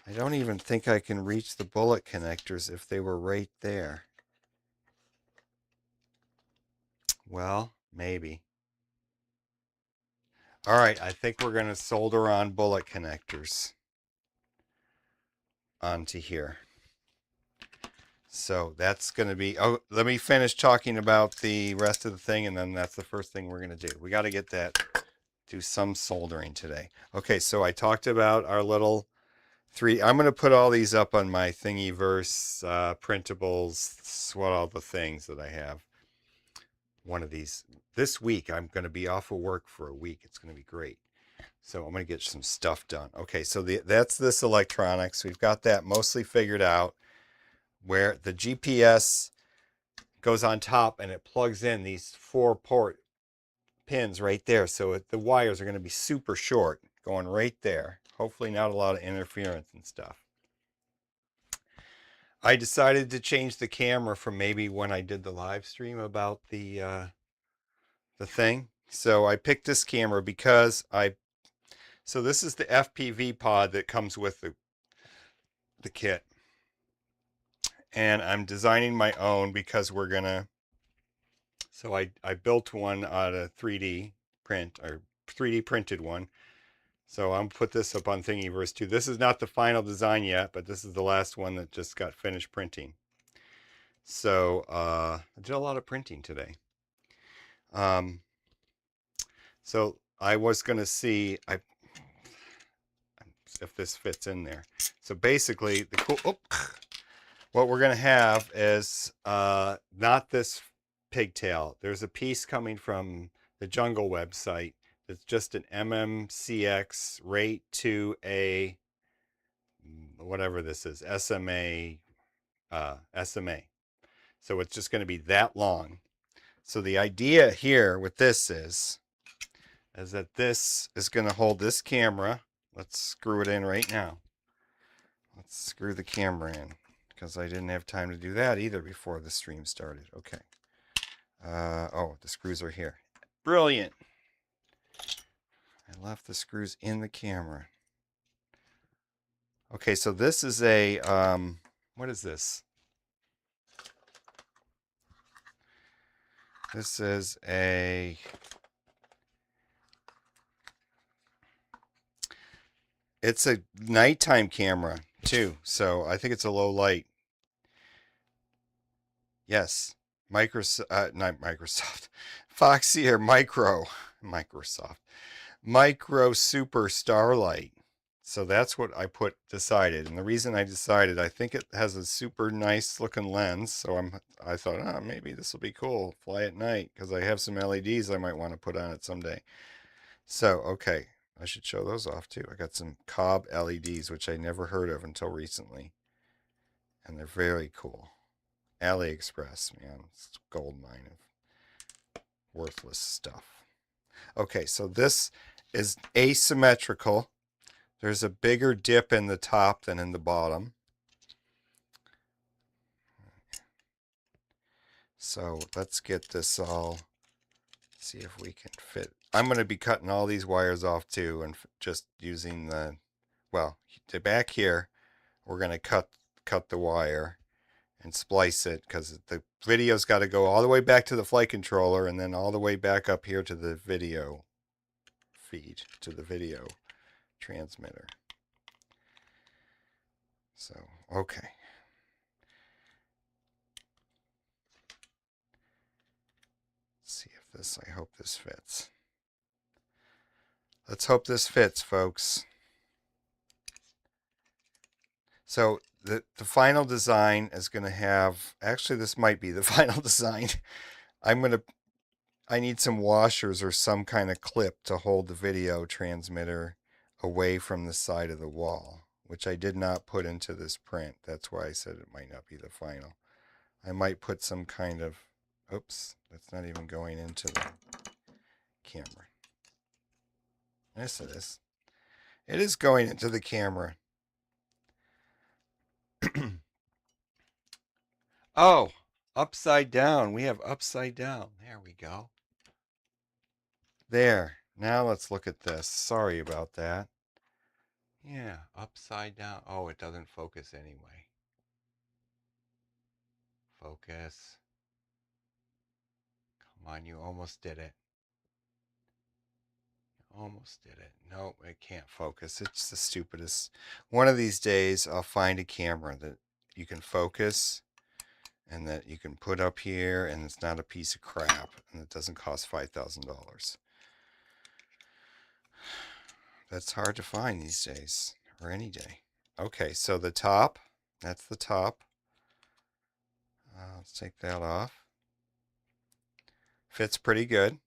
I don't even think I can reach the bullet connectors if they were right there. Well, maybe. All right, I think we're going to solder on bullet connectors onto here. So that's going to be, oh, let me finish talking about the rest of the thing, and then that's the first thing we're going to do. We got to get that, do some soldering today. Okay, so I talked about our little three. I'm going to put all these up on my Thingiverse printables, what all the things that I have. One of these this week. I'm going to be off of work for a week. It's going to be great. So I'm going to get some stuff done. Okay, so that's this electronics. We've got that mostly figured out, where the GPS goes on top and it plugs in these 4-port pins right there. So the wires are going to be super short going right there. Hopefully not a lot of interference and stuff. I decided to change the camera from maybe when I did the live stream about the thing. So I picked this camera because so this is the FPV pod that comes with the kit. And I'm designing my own because we're gonna, so I built one out of 3D print, or 3D printed one. So I'm put this up on Thingiverse too. This is not the final design yet, but this is the last one that just got finished printing. So I did a lot of printing today. So I was gonna see if this fits in there. So basically the cool, what we're gonna have is not this pigtail. There's a piece coming from the Jungle website that's just an MMCX rate to a whatever this is, SMA. So it's just going to be that long. So the idea here with this is that this is going to hold this camera. Let's screw it in right now. Let's screw the camera in, because I didn't have time to do that either before the stream started. Okay. Oh, the screws are here. Brilliant. I left the screws in the camera. Okay, so this is a, what is this? This is a, it's a nighttime camera too. So I think it's a low light. Yes. Not Microsoft. Foxeer Microsoft. Micro Super Starlight. So that's what I decided. And the reason I decided, I think it has a super nice looking lens. So I thought, oh, maybe this will be cool. Fly at night, because I have some LEDs I might want to put on it someday. So, okay. I should show those off too. I got some Cobb LEDs, which I never heard of until recently. And they're very cool. AliExpress, man. It's a gold mine of worthless stuff. Okay, so this is asymmetrical. There's a bigger dip in the top than in the bottom. So let's get this all, see if we can fit. I'm going to be cutting all these wires off too, and just using the, well, to back here, we're going to cut the wire and splice it, because the video's got to go all the way back to the flight controller and then all the way back up here to the video feed, to the video transmitter. So, okay. Let's see if this, I hope this fits. Let's hope this fits, folks. So the final design is going to have, actually this might be the final design. I need some washers or some kind of clip to hold the video transmitter away from the side of the wall, which I did not put into this print. That's why I said it might not be the final. I might put some kind of, oops, that's not even going into the camera. Yes, it is. It is going into the camera. Oh, upside down. We have upside down. There we go. There. Now let's look at this. Sorry about that. Yeah, upside down. Oh, it doesn't focus anyway. Focus. Come on, you almost did it. Almost did it. Nope, it can't focus. It's the stupidest. One of these days, I'll find a camera that you can focus and that you can put up here, and it's not a piece of crap, and it doesn't cost $5,000. That's hard to find these days, or any day. Okay, so the top, that's the top. Let's take that off. Fits pretty good.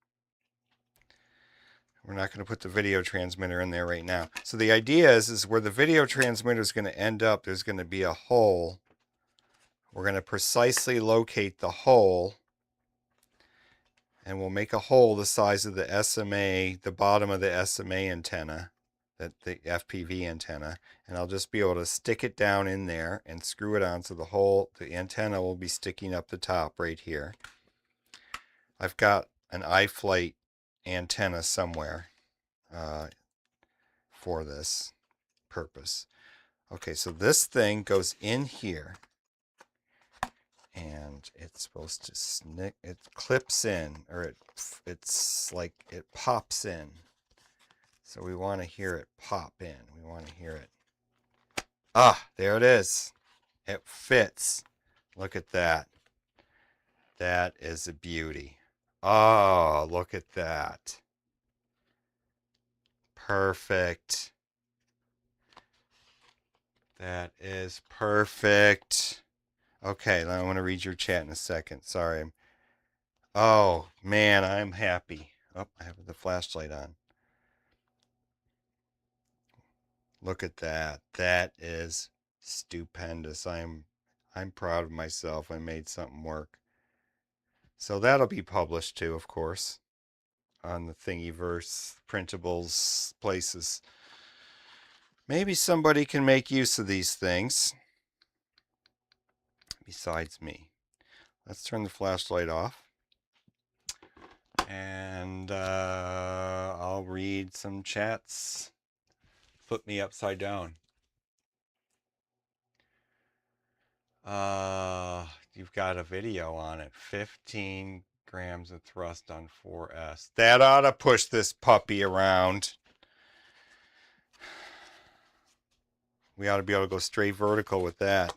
We're not going to put the video transmitter in there right now. So the idea is where the video transmitter is going to end up, there's going to be a hole. We're going to precisely locate the hole, and we'll make a hole the size of the SMA, the bottom of the SMA antenna, the FPV antenna, and I'll just be able to stick it down in there and screw it on so the hole, the antenna will be sticking up the top right here. I've got an iFlight antenna somewhere for this purpose. Okay, so this thing goes in here, and it's supposed to snick. It clips in, or it's like it pops in. So we want to hear it pop in. We want to hear it. Ah, there it is. It fits. Look at that. That is a beauty. Oh, look at that. Perfect. That is perfect. Okay, I want to read your chat in a second. Sorry. Oh, man, I'm happy. Oh, I have the flashlight on. Look at that. That is stupendous. I'm proud of myself. I made something work. So that'll be published too, of course, on the Thingiverse, printables, places. Maybe somebody can make use of these things besides me. Let's turn the flashlight off. And I'll read some chats. Flip me upside down. You've got a video on it. 15 grams of thrust on 4S. That ought to push this puppy around. We ought to be able to go straight vertical with that.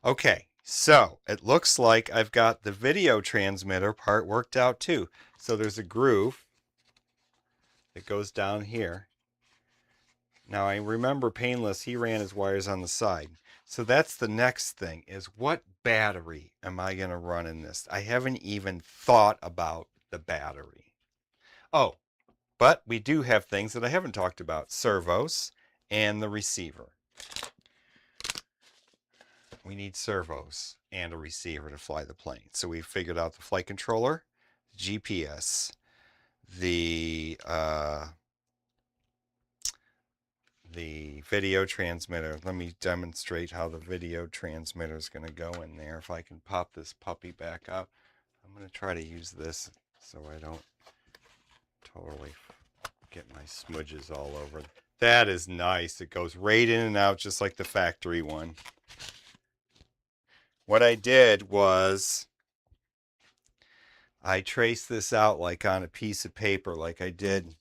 Okay, so it looks like I've got the video transmitter part worked out too. So there's a groove that goes down here. Now I remember Painless, he ran his wires on the side. So that's the next thing, is what battery am I going to run in this? I haven't even thought about the battery. Oh, but we do have things that I haven't talked about. Servos and the receiver. We need servos and a receiver to fly the plane. So we figured out the flight controller, GPS, the video transmitter. Let me demonstrate how the video transmitter is going to go in there. If I can pop this puppy back up, I'm going to try to use this so I don't totally get my smudges all over. That is nice. It goes right in and out just like the factory one. What I did was I traced this out like on a piece of paper, like I did.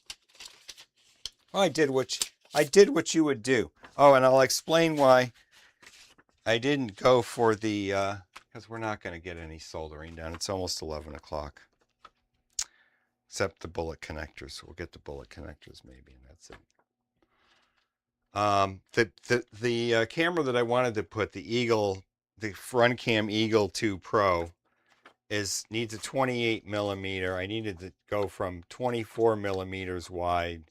Well, I did what you would do. Oh, and I'll explain why I didn't go for the, because we're not going to get any soldering done. It's almost 11 o'clock. Except the bullet connectors. We'll get the bullet connectors maybe, and that's it. The camera that I wanted to put, the Eagle, the Frontcam Eagle 2 Pro, needs a 28 millimeter. I needed to go from 24 millimeters wide,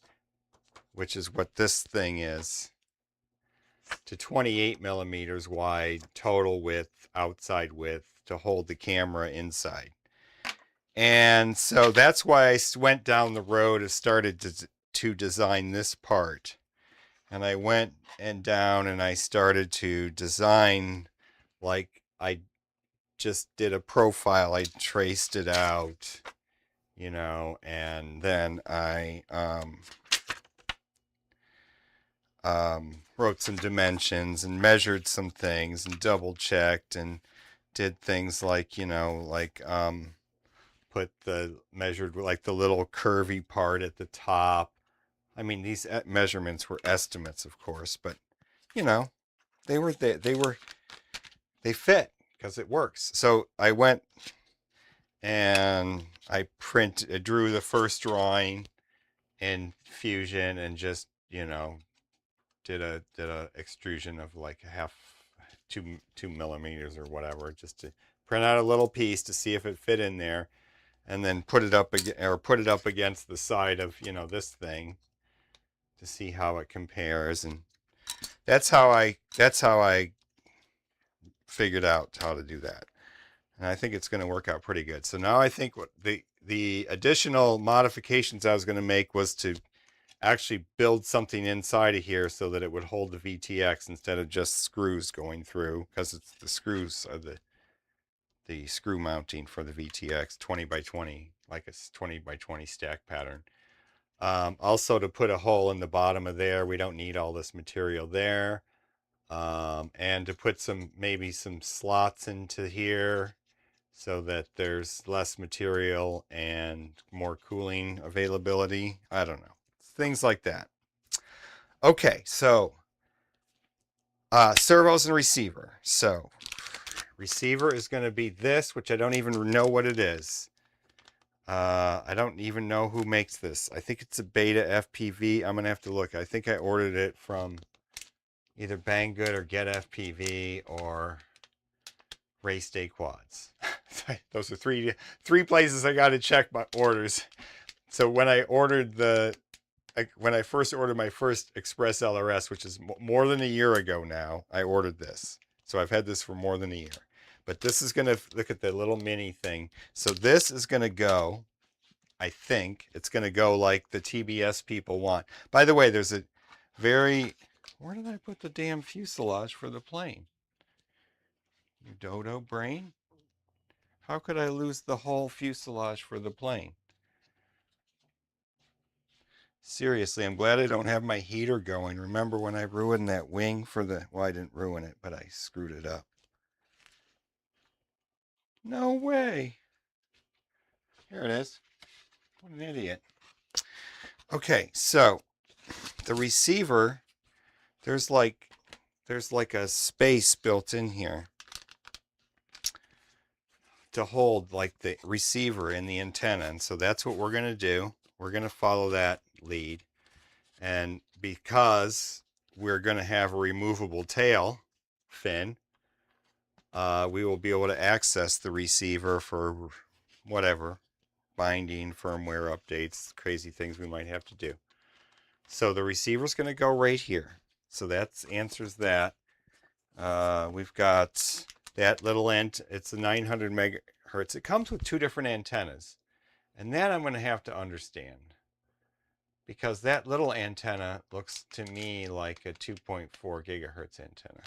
which is what this thing is, to 28 millimeters wide, total width, outside width, to hold the camera inside. And so that's why I went down the road and started to design this part. And I went down and I started to design, like I just did a profile. I traced it out, you know, and then I wrote some dimensions and measured some things and double checked and did things like, you know, like measured like the little curvy part at the top. I mean, these measurements were estimates, of course, but you know, they were they fit because it works. So I went and I drew the first drawing in Fusion and just, you know, did a extrusion of like a half 2 millimeters or whatever, just to print out a little piece to see if it fit in there, and then put it up against the side of, you know, this thing to see how it compares. And that's how I figured out how to do that. And I think it's going to work out pretty good. So now I think what the additional modifications I was going to make was to actually build something inside of here so that it would hold the VTX instead of just screws going through, because it's the screws are the screw mounting for the VTX 20 by 20, like a 20 by 20 stack pattern. Also to put a hole in the bottom of there. We don't need all this material there. And to put maybe some slots into here so that there's less material and more cooling availability. I don't know. Things like that. Okay, so servos and receiver. So receiver is going to be this, which I don't even know what it is. I don't even know who makes this. I think it's a Beta FPV. I'm going to have to look. I think I ordered it from either Banggood or Get FPV or Race Day Quads. Those are three places I got to check my orders. So when I first ordered my first Express LRS, which is more than a year ago now, I ordered this. So I've had this for more than a year. But this is going to, look at the little mini thing. So this is going to go, I think, it's going to go like the TBS people want. By the way, there's a very, where did I put the damn fuselage for the plane? You dodo brain? How could I lose the whole fuselage for the plane? Seriously, I'm glad I don't have my heater going. Remember when I ruined that wing for the... Well, I didn't ruin it, but I screwed it up. No way. Here it is. What an idiot. Okay, so the receiver, there's like a space built in here to hold like the receiver and the antenna. And so that's what we're going to do. We're going to follow that lead. And because we're going to have a removable tail fin, we will be able to access the receiver for whatever, binding, firmware updates, crazy things we might have to do. So the receiver is going to go right here. So that answers that. We've got that little end. It's a 900 megahertz. It comes with 2 different antennas. And that I'm going to have to understand, because that little antenna looks to me like a 2.4 gigahertz antenna.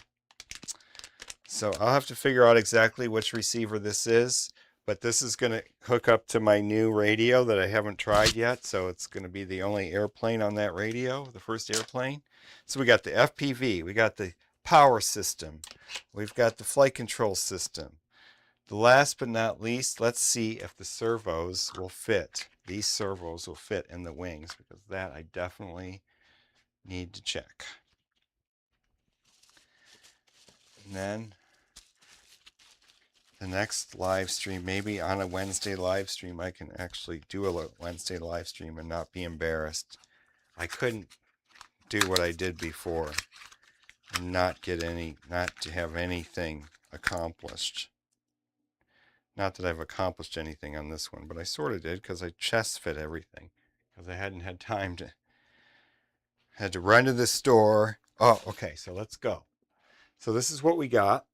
So I'll have to figure out exactly which receiver this is, but this is going to hook up to my new radio that I haven't tried yet. So it's going to be the only airplane on that radio, the first airplane. So we got the FPV, we got the power system, we've got the flight control system. The last but not least, let's see if the servos will fit. These servos will fit in the wings, because that I definitely need to check. And then the next live stream, maybe on a Wednesday live stream, I can actually do a Wednesday live stream and not be embarrassed. I couldn't do what I did before and not to have anything accomplished. Not that I've accomplished anything on this one, but I sort of did, because I chest fit everything, because I hadn't had time to, had to run to the store. Oh, okay, so let's go. So this is what we got.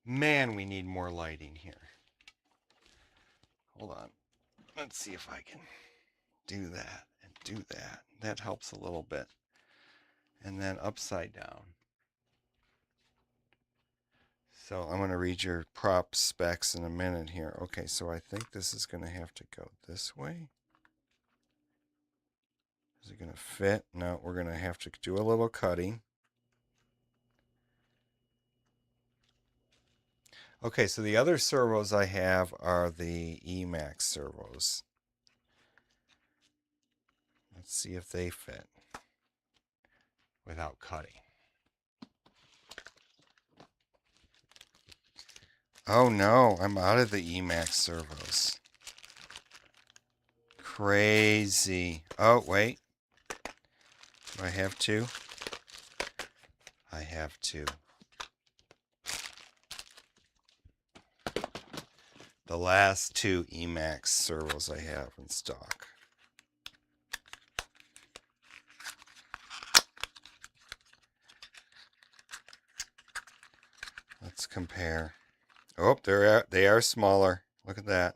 Man, we need more lighting here. Hold on. Let's see if I can do that and do that. That helps a little bit. And then upside down. So I'm going to read your prop specs in a minute here. Okay, so I think this is going to have to go this way. Is it going to fit? No, we're going to have to do a little cutting. Okay, so the other servos I have are the Emax servos. Let's see if they fit without cutting. Oh no, I'm out of the Emax servos. Crazy. Oh, wait. Do I have two? I have two. The last two Emax servos I have in stock. Let's compare. Oh, they are smaller. Look at that.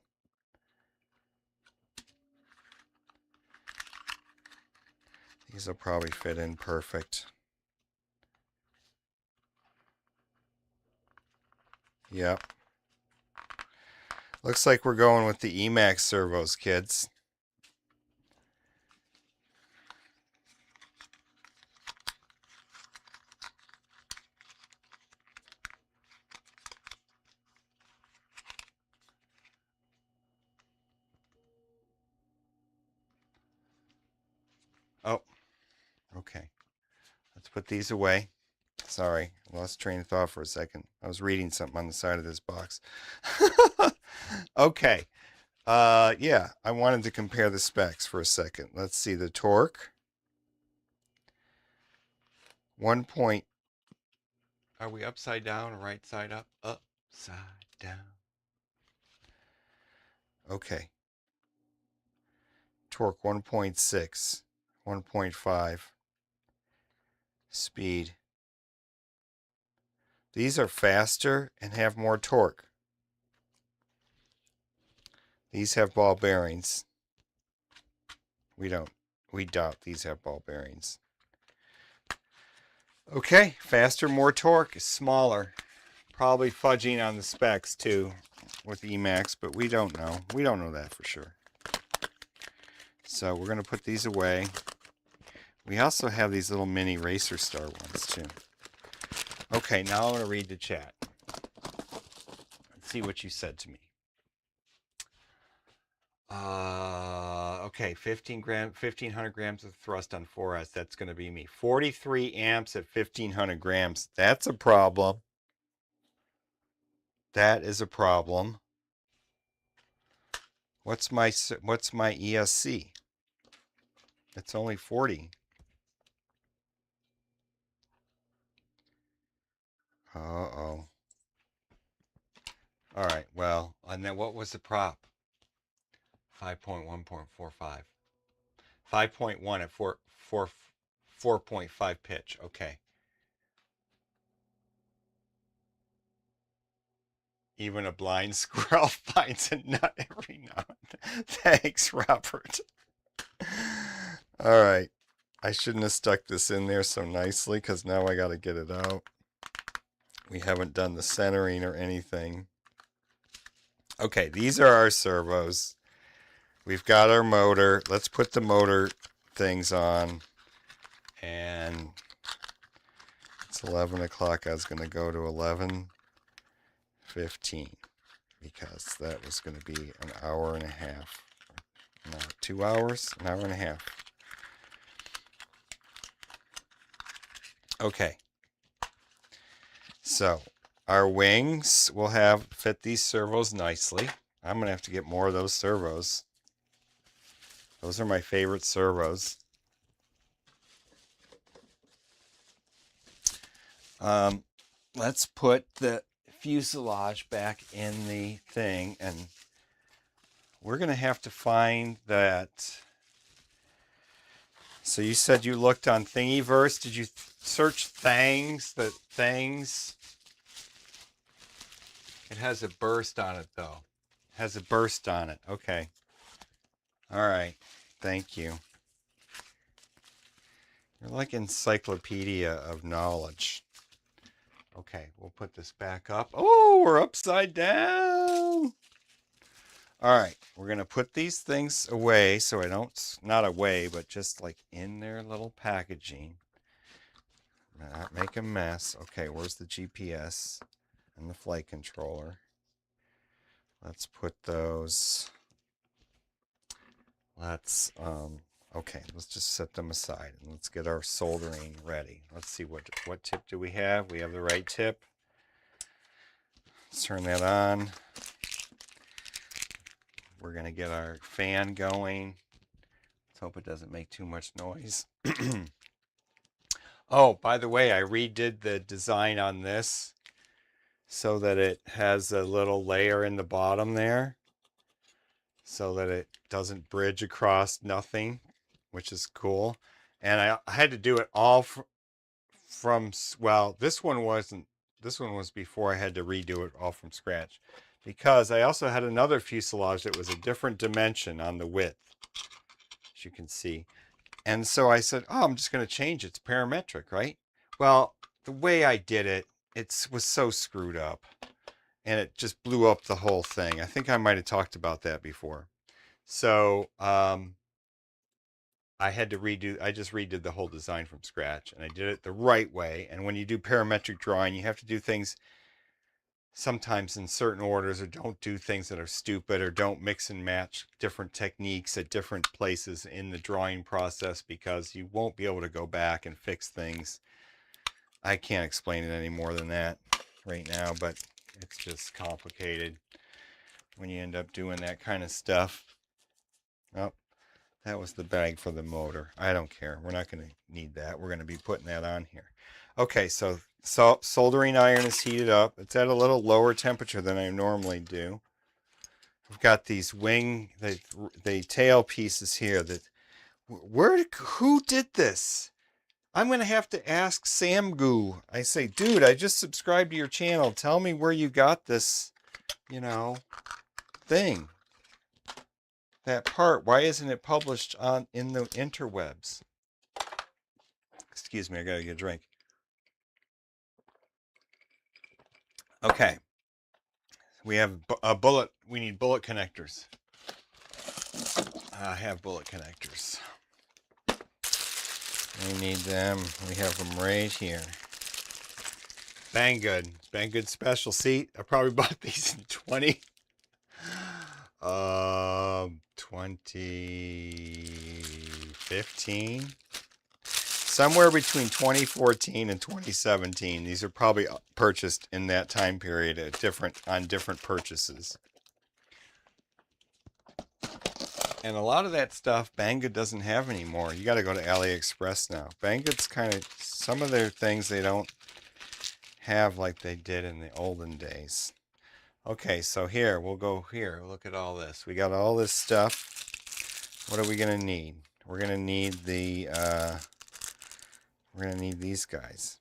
These will probably fit in perfect. Yep. Looks like we're going with the Emax servos, kids. Oh, okay. Let's put these away. Sorry, I lost train of thought for a second. I was reading something on the side of this box. Okay. Yeah, I wanted to compare the specs for a second. Let's see the torque. 1 point. Are we upside down or right side up? Upside down. Okay. Torque 1.6, 1.5. Speed. These are faster and have more torque. These have ball bearings. We doubt these have ball bearings. Okay, faster, more torque, smaller. Probably fudging on the specs too with Emax, but we don't know. We don't know that for sure. So we're going to put these away. We also have these little mini Racer Star ones too. Okay, now I'm going to read the chat. Let's see what you said to me. Okay, 1500 grams of thrust on 4S. That's going to be me. 43 amps at 1500 grams. That's a problem. That is a problem. What's my ESC? It's only 40. Uh-oh. All right, well, and then what was the prop? 5.1.45. 5.1 at 4.5 pitch. Okay. Even a blind squirrel finds a nut every now and then. Thanks, Robert. All right. I shouldn't have stuck this in there so nicely because now I got to get it out. We haven't done the centering or anything. Okay, these are our servos. We've got our motor. Let's put the motor things on. And it's 11 o'clock. I was going to go to 11:15 because that was going to be an hour and a half. No, 2 hours? An hour and a half. Okay. So our wings will fit these servos nicely. I'm going to have to get more of those servos. Those are my favorite servos. Let's put the fuselage back in the thing, and we're going to have to find that. So you said you looked on Thingiverse. Did you search Thangs? The Thangs? It has a burst on it, though. It has a burst on it. Okay. All right. Thank you. You're like encyclopedia of knowledge. Okay, we'll put this back up. Oh, we're upside down. All right, we're going to put these things away so I don't, not away, but just like in their little packaging. Not make a mess. Okay, where's the GPS and the flight controller? Let's put those. Okay, let's just set them aside and let's get our soldering ready. Let's see what tip do we have? We have the right tip. Let's turn that on. We're going to get our fan going. Let's hope it doesn't make too much noise. Oh, by the way, I redid the design on this so that it has a little layer in the bottom there so that it doesn't bridge across nothing, which is cool. And I had to do it all from, well, this one wasn't, this one was before I had to redo it all from scratch, because I also had another fuselage that was a different dimension on the width, as you can see. And so I said, oh, I'm just going to change it. It's parametric, right? Well, the way I did it, it was so screwed up. And it just blew up the whole thing. I think I might have talked about that before. So I had to I just redid the whole design from scratch. And I did it the right way. And when you do parametric drawing, you have to do things sometimes in certain orders, or don't do things that are stupid, or don't mix and match different techniques at different places in the drawing process, because you won't be able to go back and fix things. I can't explain it any more than that right now, but it's just complicated when you end up doing that kind of stuff. Oh, that was the bag for the motor. I don't care. We're not going to need that. We're going to be putting that on here. Okay, so soldering iron is heated up. It's at a little lower temperature than I normally do. I've got these the tail pieces here that, who did this? I'm going to have to ask Samgoo. I say, dude, I just subscribed to your channel. Tell me where you got this, thing. That part, why isn't it published in the interwebs? Excuse me, I gotta get a drink. Okay. We have a bullet. We need bullet connectors. I have bullet connectors. We need them. We have them right here. Banggood. Banggood special seat. I probably bought these in 2015. Somewhere between 2014 and 2017. These are probably purchased in that time period on different purchases. And a lot of that stuff Banggood doesn't have anymore. You got to go to AliExpress now. Banggood's kind of, some of their things they don't have like they did in the olden days. Okay, so here, we'll go here. Look at all this. We got all this stuff. What are we going to need? We're going to need we're going to need these guys.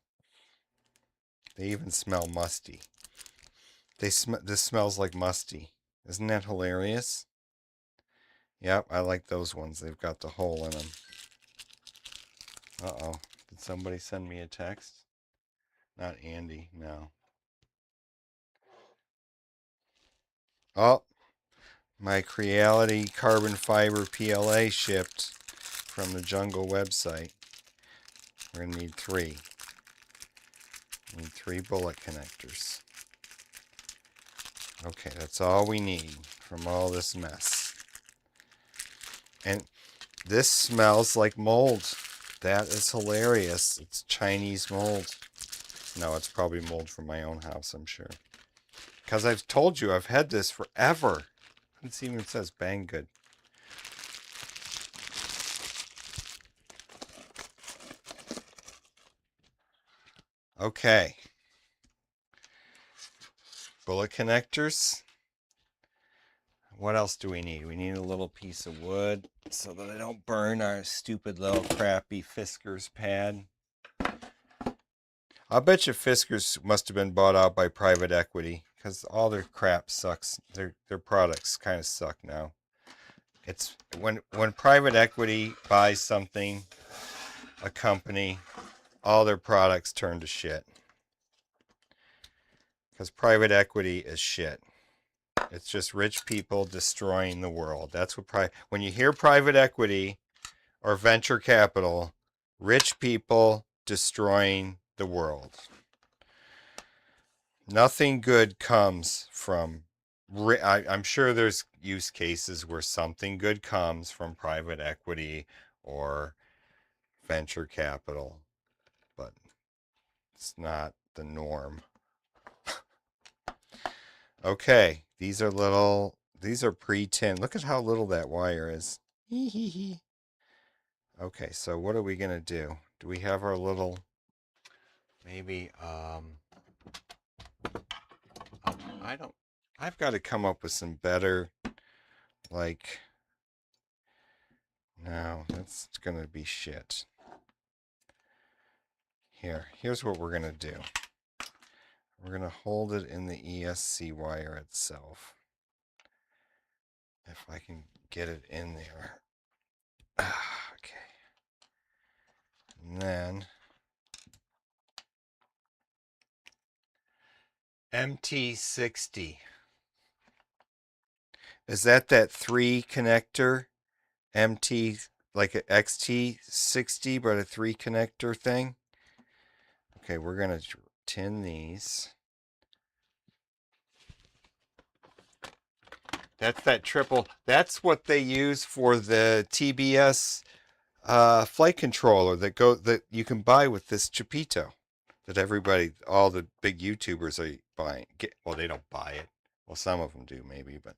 They even smell musty. This smells like musty. Isn't that hilarious? Yep, I like those ones. They've got the hole in them. Uh-oh. Did somebody send me a text? Not Andy, no. Oh, my Creality carbon fiber PLA shipped from the Jungle website. We're going to need 3. We need 3 bullet connectors. Okay, that's all we need from all this mess. And this smells like mold. That is hilarious. It's Chinese mold. No, it's probably mold from my own house, I'm sure. Because I've told you, I've had this forever. It even says Banggood. Okay. Bullet connectors. What else do we need? We need a little piece of wood so that I don't burn our stupid little crappy Fiskars pad. I'll bet you Fiskars must have been bought out by private equity, because all their crap sucks. Their products kind of suck now. It's when private equity buys something, a company, all their products turn to shit. Because private equity is shit. It's just rich people destroying the world. That's what when you hear private equity or venture capital, rich people destroying the world. Nothing good comes from, I'm sure there's use cases where something good comes from private equity or venture capital, but it's not the norm. Okay, these are pre-tin. Look at how little that wire is. Hee hee hee. Okay, so what are we gonna do? Do we have our little, maybe, I don't, I've got to come up with some better, like, no, that's gonna be shit. Here's what we're gonna do. We're gonna hold it in the ESC wire itself. If I can get it in there. Okay. And then MT60. Is that 3 connector MT, like a XT60 but a 3 connector thing? Okay, we're gonna tin these. That's that triple. That's what they use for the TBS flight controller that you can buy with this Chupito. That everybody, all the big YouTubers are buying. Well, they don't buy it. Well, some of them do maybe, but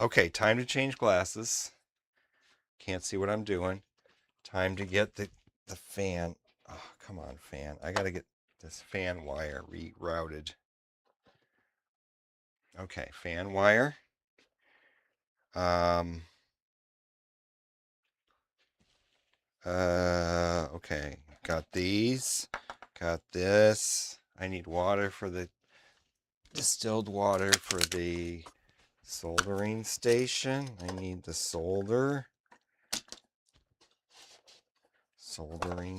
okay. Time to change glasses. Can't see what I'm doing. Time to get the fan. Oh, come on, fan. I gotta get this fan wire rerouted. Okay, fan wire. Okay. Got these. Got this. I need water for the distilled water for the soldering station. I need the soldering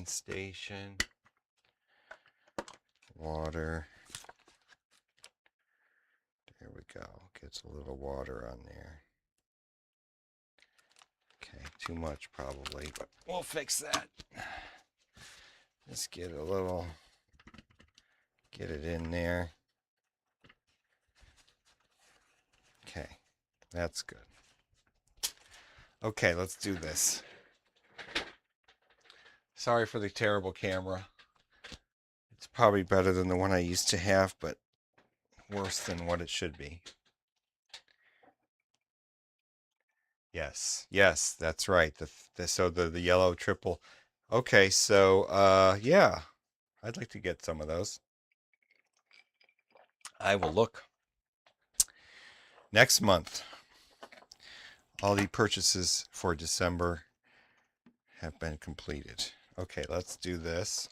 station, water. There we go. Gets a little water on there. Okay, too much probably, but we'll fix that. Just get it in there. Okay, that's good. Okay, let's do this. Sorry for the terrible camera. It's probably better than the one I used to have, but worse than what it should be. Yes, that's right. The yellow triple. Okay, so yeah, I'd like to get some of those. I will look. Next month, all the purchases for December have been completed. Okay, let's do this.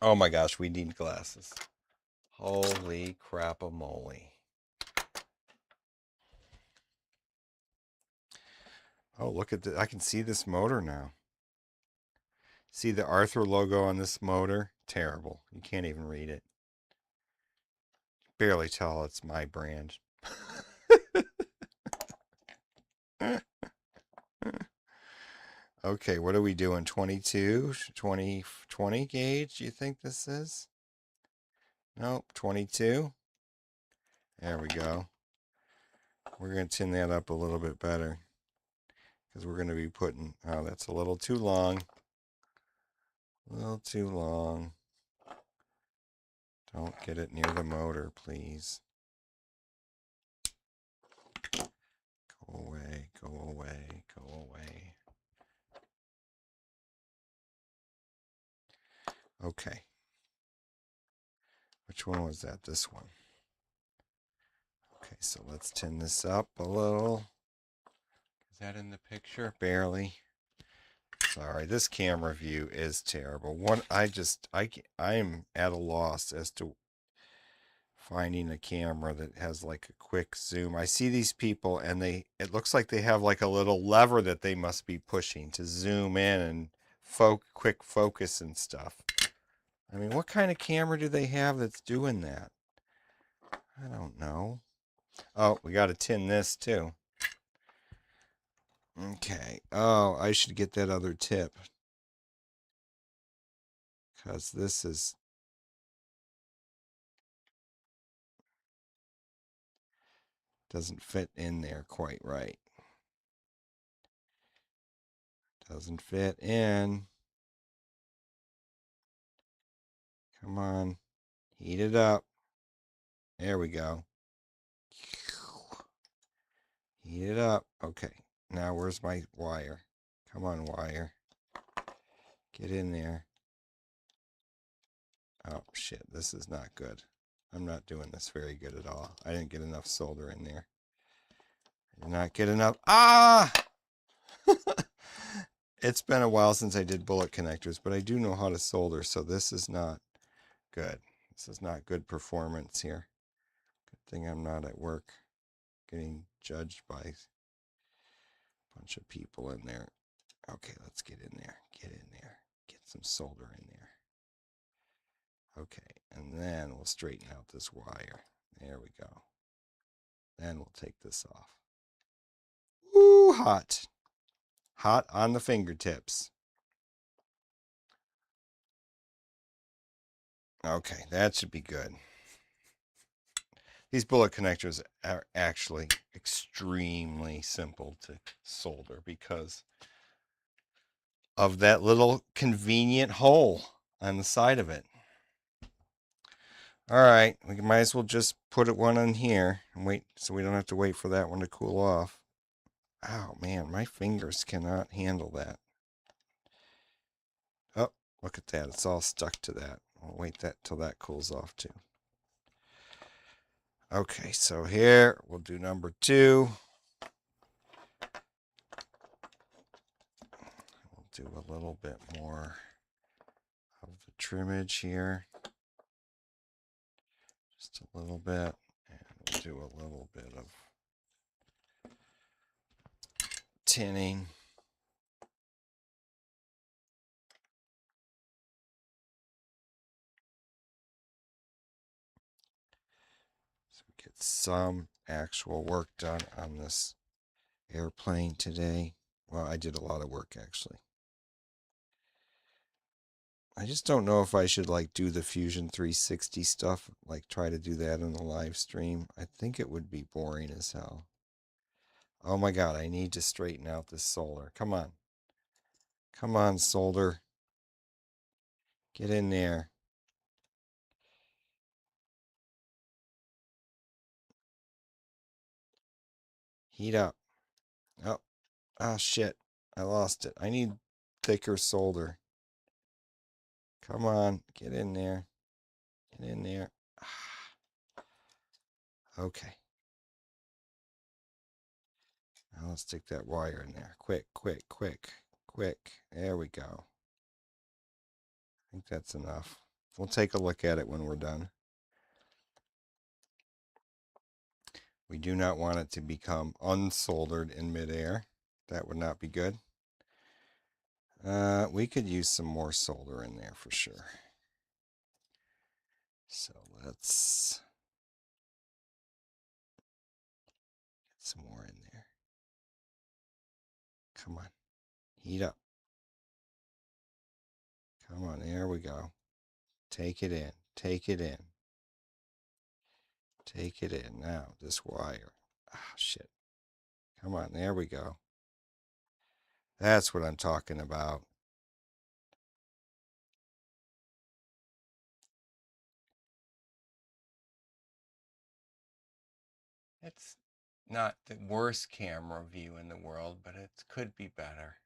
Oh my gosh, we need glasses. Holy crap-a-moly. Oh, look at I can see this motor now. See the Arthur logo on this motor? Terrible. You can't even read it. Barely tell it's my brand. Okay, what are we doing? 22, 20 gauge, you think this is? Nope, 22. There we go. We're going to tin that up a little bit better. Because we're going to be putting, oh, that's a little too long. A little too long. Don't get it near the motor, please. Go away, go away, go away. Okay. Which one was that? This one. Okay, so let's tin this up a little. Is that in the picture? Barely. Sorry, this camera view is terrible. I'm at a loss as to finding a camera that has like a quick zoom. I see these people and it looks like they have like a little lever that they must be pushing to zoom in and quick focus and stuff. I mean, what kind of camera do they have that's doing that? I don't know. Oh, we got to tin this too. Okay. Oh, I should get that other tip. Because this doesn't fit in there quite right. Doesn't fit in. Come on. Heat it up. There we go. Heat it up. Okay. Now where's my wire? Come on, wire. Get in there. Oh, shit. This is not good. I'm not doing this very good at all. I didn't get enough solder in there. I did not get enough. Ah! It's been a while since I did bullet connectors, but I do know how to solder, so this is not good. This is not good performance here. Good thing I'm not at work getting judged by a bunch of people in there. Okay, let's get in there. Get in there. Get some solder in there. Okay, and then we'll straighten out this wire. There we go. Then we'll take this off. Woo, hot. Hot on the fingertips. Okay, that should be good. These bullet connectors are actually extremely simple to solder because of that little convenient hole on the side of it. All right, we might as well just put one on here and wait so we don't have to wait for that one to cool off. Oh man, my fingers cannot handle that. Oh, look at that. It's all stuck to that. I'll wait till that cools off too. Okay, so here we'll do number 2. We'll do a little bit more of the trimmage here. Just a little bit. And we'll do a little bit of tinning. So we get some actual work done on this airplane today. Well, I did a lot of work actually. I just don't know if I should like do the Fusion 360 stuff, like try to do that in the live stream. I think it would be boring as hell. Oh my god, I need to straighten out this solder. Come on. Come on, solder. Get in there. Heat up. Oh, oh shit. I lost it. I need thicker solder. Come on, get in there. Get in there. Okay. Now let's stick that wire in there. Quick, quick, quick, quick. There we go. I think that's enough. We'll take a look at it when we're done. We do not want it to become unsoldered in midair. That would not be good. We could use some more solder in there for sure. So let's get some more in there. Come on. Heat up. Come on. There we go. Take it in. Take it in. Take it in. Now, this wire. Ah, shit. Come on. There we go. That's what I'm talking about. It's not the worst camera view in the world, but it could be better.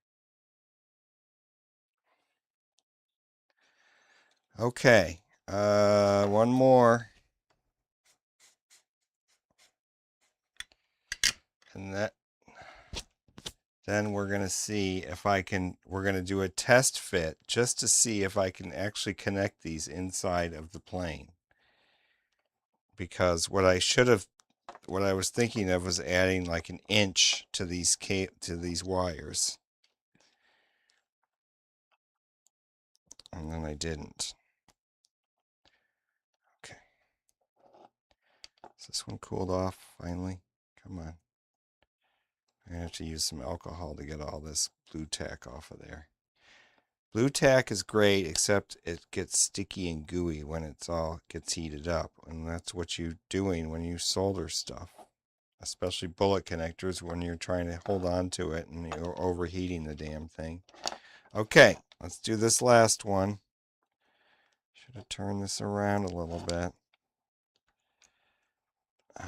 Okay. One more. And then we're going to see if we're going to do a test fit just to see if I can actually connect these inside of the plane. Because what I was thinking of was adding like an inch to these wires. And then I didn't. Okay. Is this one cooled off finally? Come on. I have to use some alcohol to get all this blue tack off of there. Blue tack is great, except it gets sticky and gooey when it all gets heated up. And that's what you're doing when you solder stuff. Especially bullet connectors when you're trying to hold on to it and you're overheating the damn thing. Okay, let's do this last one. Should have turned this around a little bit. I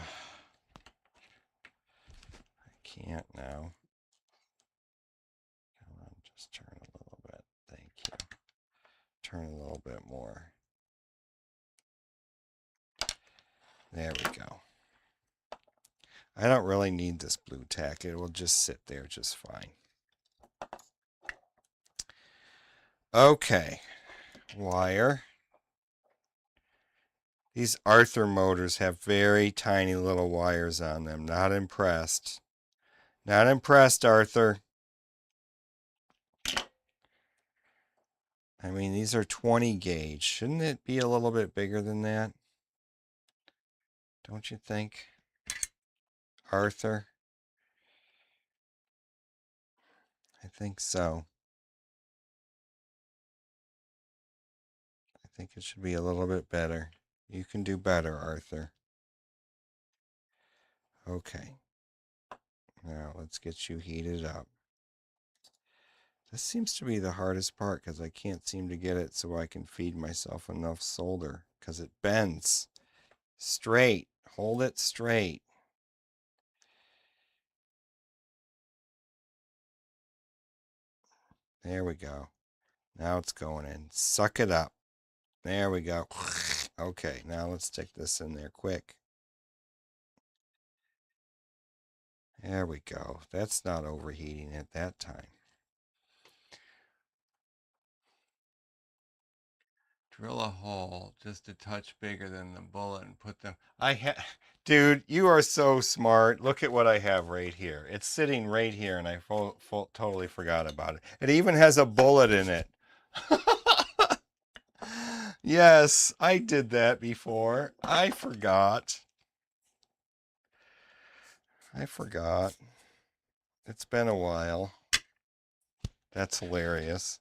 can't now. Come on, just turn a little bit. Thank you. Turn a little bit more. There we go. I don't really need this blue tack. It will just sit there just fine. Okay. Wire. These Arthur motors have very tiny little wires on them. Not impressed. Not impressed, Arthur. I mean, these are 20 gauge. Shouldn't it be a little bit bigger than that? Don't you think, Arthur? I think so. I think it should be a little bit better. You can do better, Arthur. Okay. Now let's get you heated up. This seems to be the hardest part because I can't seem to get it so I can feed myself enough solder because it bends. Straight. Hold it straight. There we go. Now it's going in. Suck it up. There we go. Okay, now let's stick this in there quick. There we go. That's not overheating at that time. Drill a hole just a touch bigger than the bullet and put them. Dude, you are so smart. Look at what I have right here. It's sitting right here, and I totally forgot about it. It even has a bullet in it. Yes, I did that before. I forgot. It's been a while. That's hilarious.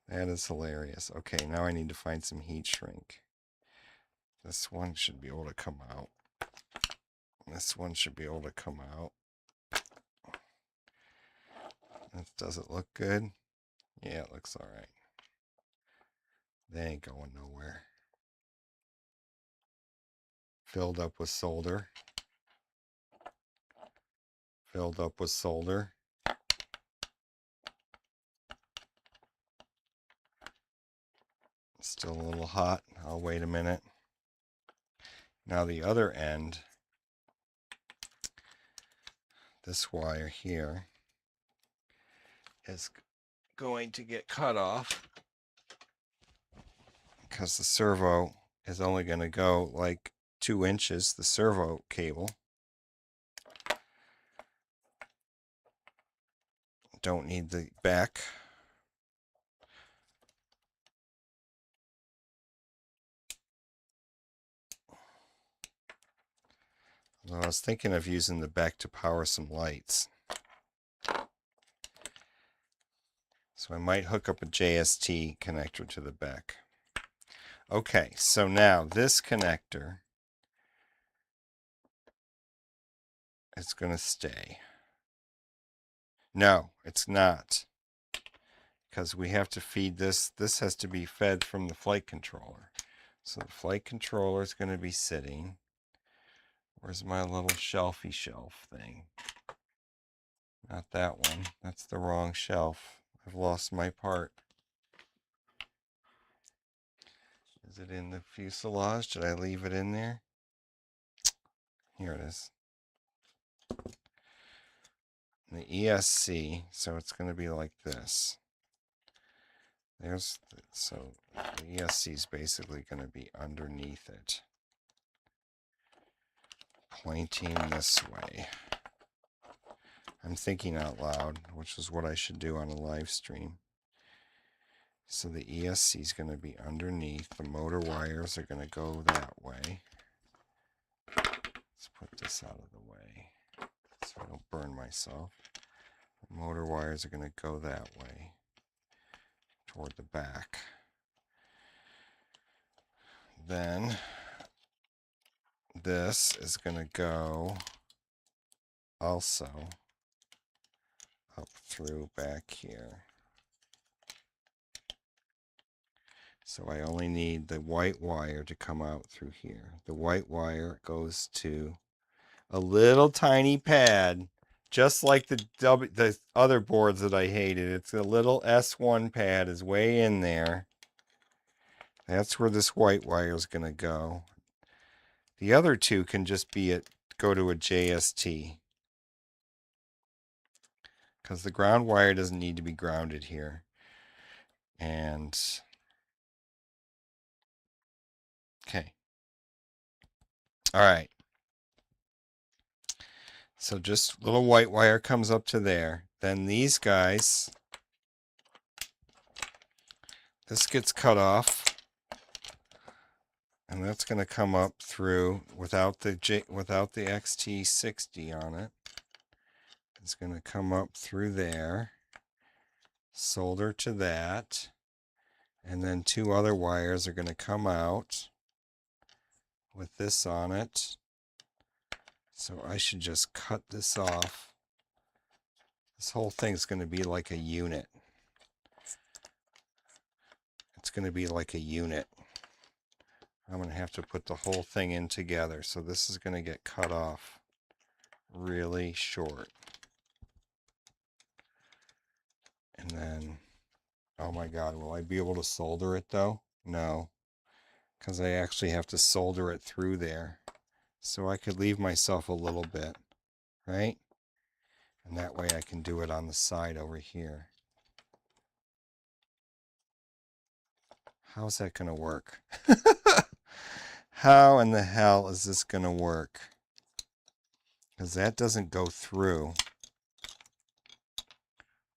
That is hilarious. Okay, now I need to find some heat shrink. This one should be able to come out. This one should be able to come out. Does it look good? Yeah, it looks all right. They ain't going nowhere. Filled up with solder. Filled up with solder. Still a little hot. I'll wait a minute. Now the other end, this wire here, is going to get cut off because the servo is only going to go like 2 inches, the servo cable. Don't need the back. Well, I was thinking of using the back to power some lights. So I might hook up a JST connector to the back. Okay, so now this connector is going to stay. No, it's not. Because we have to feed this. This has to be fed from the flight controller. So the flight controller is going to be sitting. Where's my little shelfy shelf thing? Not that one. That's the wrong shelf. I've lost my part. Is it in the fuselage? Did I leave it in there? Here it is. The ESC, so it's going to be like this. So the ESC is basically going to be underneath it, pointing this way. I'm thinking out loud, which is what I should do on a live stream. So the ESC is going to be underneath. The motor wires are going to go that way. Let's put this out of the way so I don't burn myself. The motor wires are going to go that way toward the back. Then this is going to go also up through back here. So I only need the white wire to come out through here. The white wire goes to a little tiny pad just like the other boards that I hated. It's a little S1 pad is way in there. That's where this white wire is going to go. The other two can just be go to a JST. Because the ground wire doesn't need to be grounded here. And okay. All right. So just little white wire comes up to there. Then these guys, this gets cut off. And that's going to come up through without the XT60 on it. It's going to come up through there. Solder to that. And then two other wires are going to come out with this on it. So I should just cut this off. This whole thing's going to be like a unit. It's going to be like a unit. I'm going to have to put the whole thing in together. So this is going to get cut off really short. And then, oh my God, will I be able to solder it though? No, because I actually have to solder it through there. So I could leave myself a little bit, right? And that way I can do it on the side over here. How's that going to work? How in the hell is this going to work? Because that doesn't go through.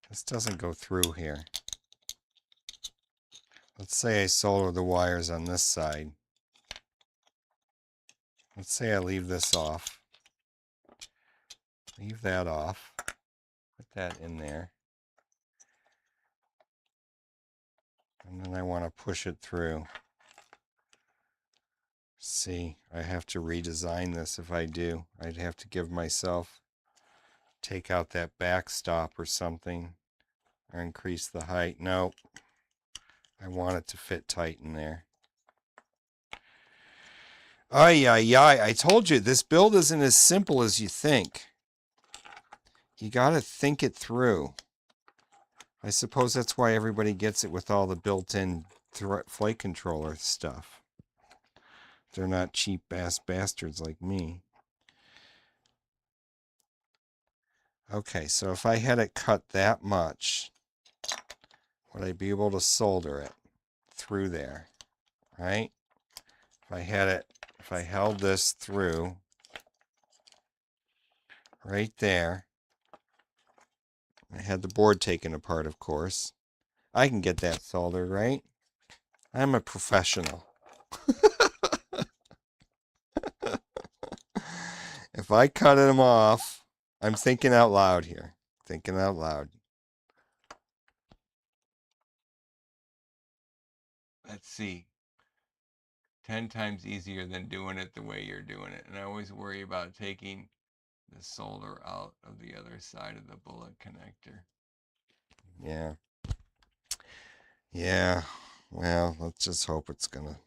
This doesn't go through here. Let's say I solder the wires on this side. Let's say I leave this off. Leave that off. Put that in there. And then I want to push it through. See, I have to redesign this if I do. I'd have to give myself, take out that backstop or something, or increase the height. Nope. I want it to fit tight in there. Ay, ay, ay. I told you, this build isn't as simple as you think. You got to think it through. I suppose that's why everybody gets it with all the built-in flight controller stuff. They're not cheap-ass bastards like me. Okay, so if I had it cut that much, would I be able to solder it through there, right? If I held this through right there, I had the board taken apart, of course. I can get that soldered, right? I'm a professional. If I cut them off, I'm thinking out loud here. Thinking out loud. Let's see. 10 times easier than doing it the way you're doing it. And I always worry about taking the solder out of the other side of the bullet connector. Yeah. Yeah. Well, let's just hope it's gonna.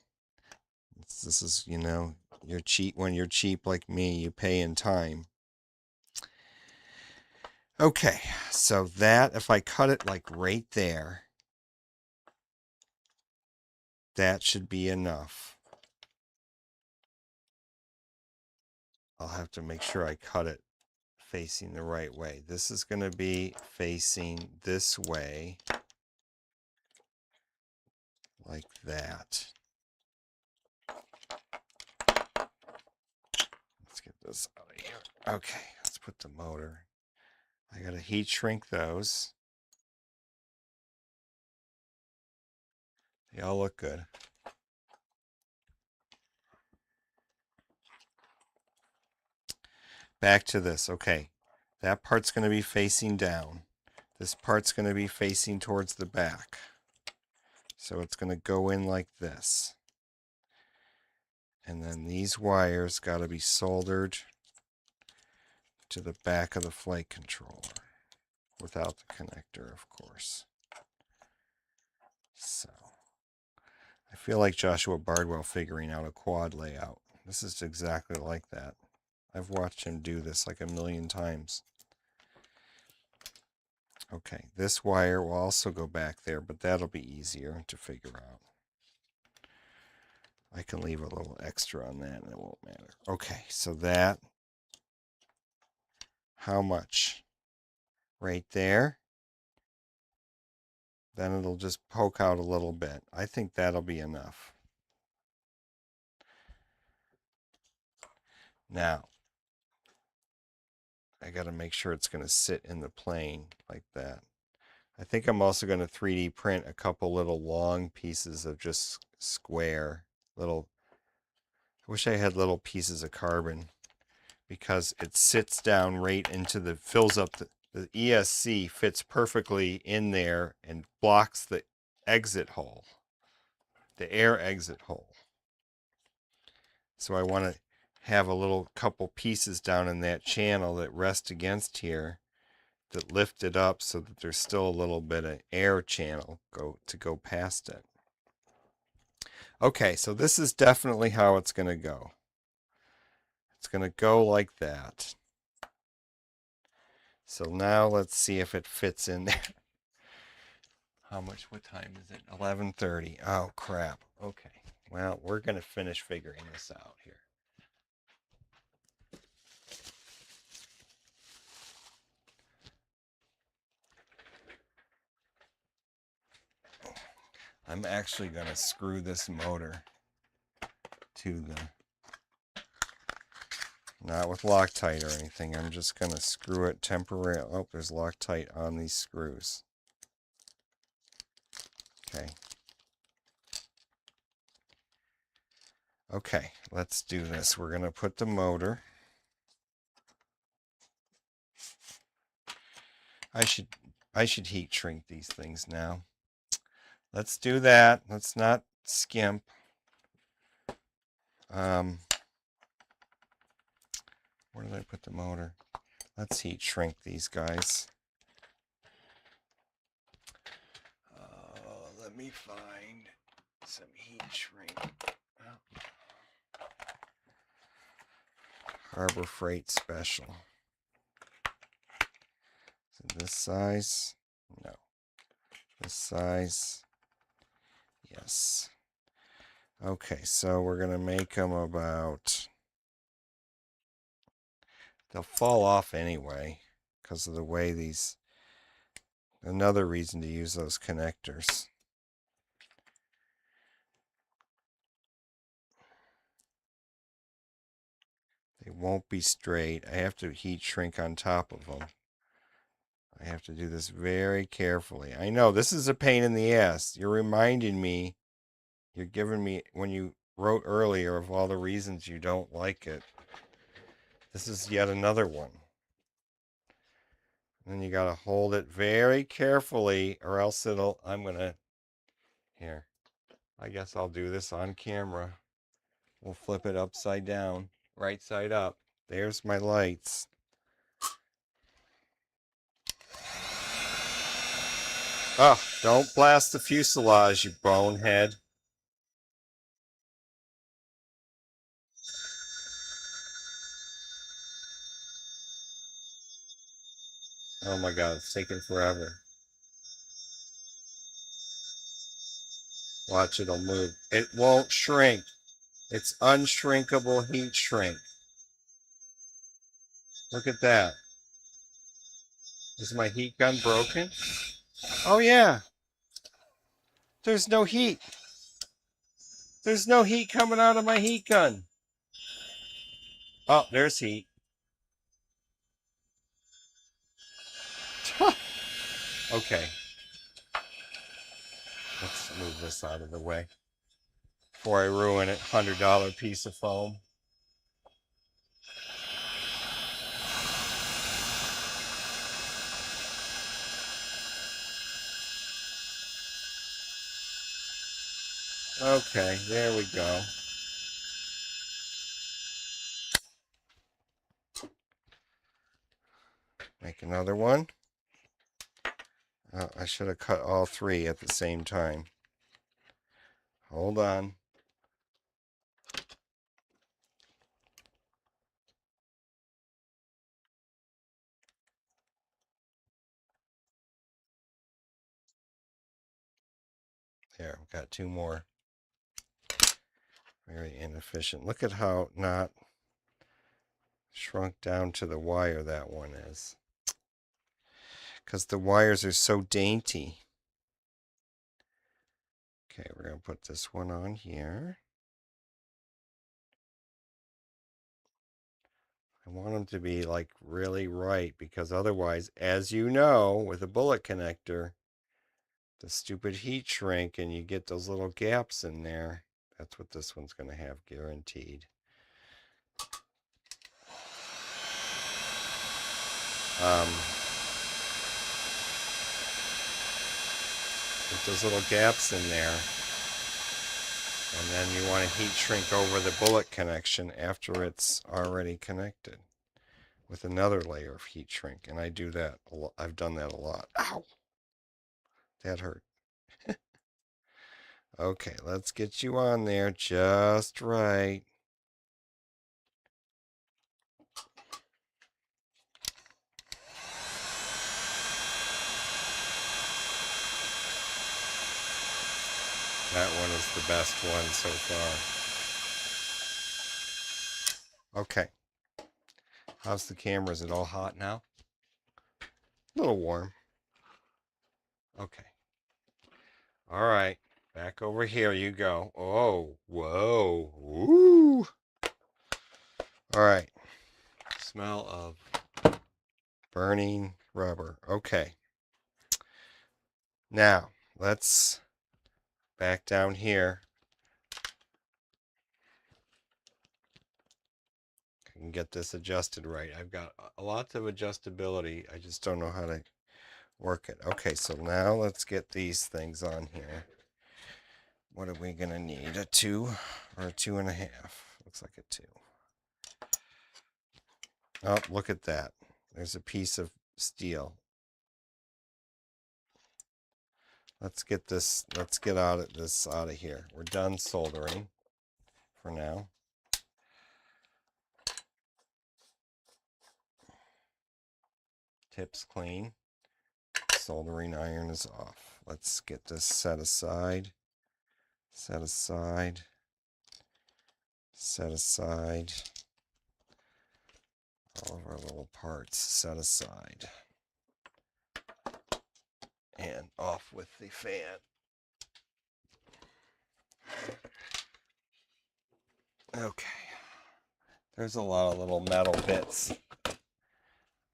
This is, you know, you're cheap when you're cheap like me. You pay in time. Okay, so that if I cut it like right there, that should be enough. I'll have to make sure I cut it facing the right way. This is going to be facing this way, like that. Let's get this out of here. Okay, let's put the motor. I got to heat shrink those. They all look good. Back to this. Okay, that part's going to be facing down. This part's going to be facing towards the back. So it's going to go in like this. And then these wires got to be soldered to the back of the flight controller. Without the connector, of course. So, I feel like Joshua Bardwell figuring out a quad layout. This is exactly like that. I've watched him do this like a million times. Okay, this wire will also go back there, but that'll be easier to figure out. I can leave a little extra on that and it won't matter. Okay, so that, how much? Right there. Then it'll just poke out a little bit. I think that'll be enough. Now, I got to make sure it's going to sit in the plane like that. I think I'm also going to 3D print a couple little long pieces of just square little. I wish I had little pieces of carbon because it sits down right into the, fills up the ESC fits perfectly in there and blocks the exit hole, the air exit hole. So I want to have a little couple pieces down in that channel that rest against here that lift it up so that there's still a little bit of air channel to go past it. Okay, so this is definitely how it's going to go. It's going to go like that. So now let's see if it fits in there. How much, what time is it? 11:30. Oh, crap. Okay. Well, we're going to finish figuring this out here. I'm actually going to screw this motor to the, not with Loctite or anything. I'm just going to screw it temporarily. Oh, there's Loctite on these screws. Okay. Okay, let's do this. We're going to put the motor. I should heat shrink these things now. Let's do that. Let's not skimp. Where did I put the motor? Let's heat shrink these guys. Let me find some heat shrink. Oh. Harbor Freight Special. Is it this size? No. This size? Yes. Okay, so we're going to make them about... They'll fall off anyway because of the way these... Another reason to use those connectors. They won't be straight. I have to heat shrink on top of them. I have to do this very carefully. I know, this is a pain in the ass. You're reminding me, you're giving me, when you wrote earlier of all the reasons you don't like it, this is yet another one. And then you got to hold it very carefully or else it'll, I'm going to, here, I guess I'll do this on camera. We'll flip it upside down, right side up. There's my lights. Oh, don't blast the fuselage, you bonehead. Oh my God, it's taking forever. Watch, it'll move. It won't shrink. It's unshrinkable heat shrink. Look at that. Is my heat gun broken? Oh yeah. There's no heat. There's no heat coming out of my heat gun. Oh, there's heat. Okay. Let's move this out of the way before I ruin it. $100 piece of foam. Okay, there we go. Make another one. I should have cut all three at the same time. Hold on. There, we've got 2 more. Very inefficient. Look at how not shrunk down to the wire that one is. Because the wires are so dainty. Okay, we're going to put this one on here. I want them to be like really right, because otherwise, as you know, with a bullet connector, the stupid heat shrink and you get those little gaps in there. That's what this one's going to have, guaranteed. With those little gaps in there. And then you want to heat shrink over the bullet connection after it's already connected with another layer of heat shrink. And I do that a lot. I've done that a lot. Ow! That hurt. Okay, let's get you on there just right. That one is the best one so far. Okay. How's the camera? Is it all hot now? A little warm. Okay. All right. Back over here you go. Oh, whoa. Woo. All right. Smell of burning rubber. Okay. Now, let's back down here. I can get this adjusted right. I've got lots of adjustability. I just don't know how to work it. Okay, so now let's get these things on here. What are we going to need? A 2 or a 2.5? Looks like a 2. Oh, look at that. There's a piece of steel. Let's get this, let's get this out of here. We're done soldering for now. Tip's clean. Soldering iron is off. Let's get this set aside. Set aside. Set aside. All of our little parts set aside. And off with the fan. Okay. There's a lot of little metal bits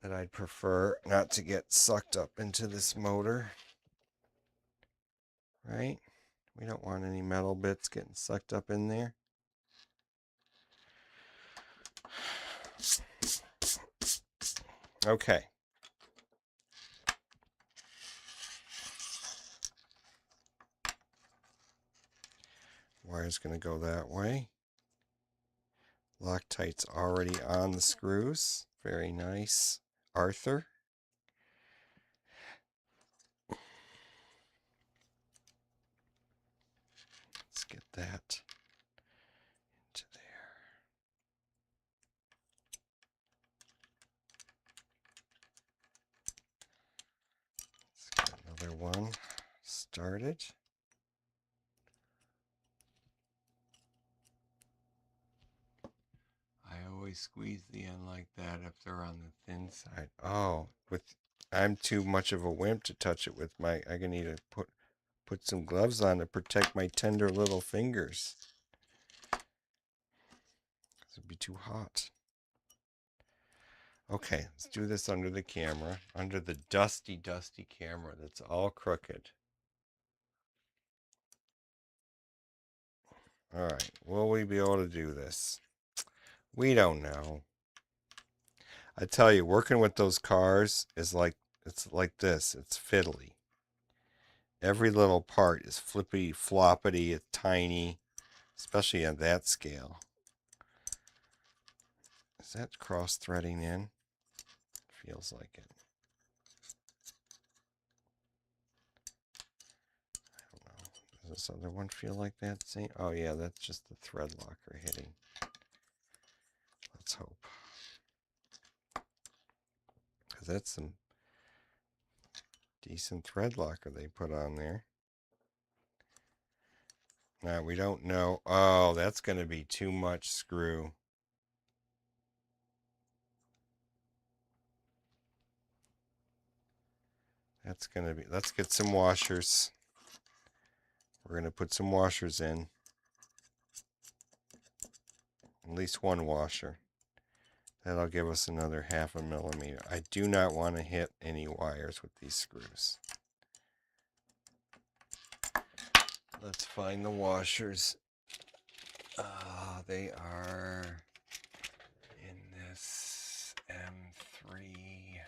that I'd prefer not to get sucked up into this motor. Right? We don't want any metal bits getting sucked up in there. Okay. Wire's going to go that way. Loctite's already on the screws. Very nice. Arthur. Let's get that into there. Let's get another one started. I always squeeze the end like that if they're on the thin side. Oh, I'm too much of a wimp to touch it with my. I'm gonna need to put some gloves on to protect my tender little fingers. It'd be too hot. Okay, let's do this under the camera, under the dusty, dusty camera that's all crooked. All right, will we be able to do this? We don't know. I tell you, working with those cars is like, it's like this. It's fiddly. Every little part is flippity floppity, it's tiny, especially on that scale. Is that cross-threading in? Feels like it. I don't know. Does this other one feel like that? Same? Oh yeah, that's just the thread locker hitting. Let's hope. Because that's some decent thread locker they put on there. Now we don't know. Oh, that's going to be too much screw. That's going to be, let's get some washers. We're going to put some washers in. At least one washer. That'll give us another 1/2 millimeter. I do not want to hit any wires with these screws. Let's find the washers. They are in this M3.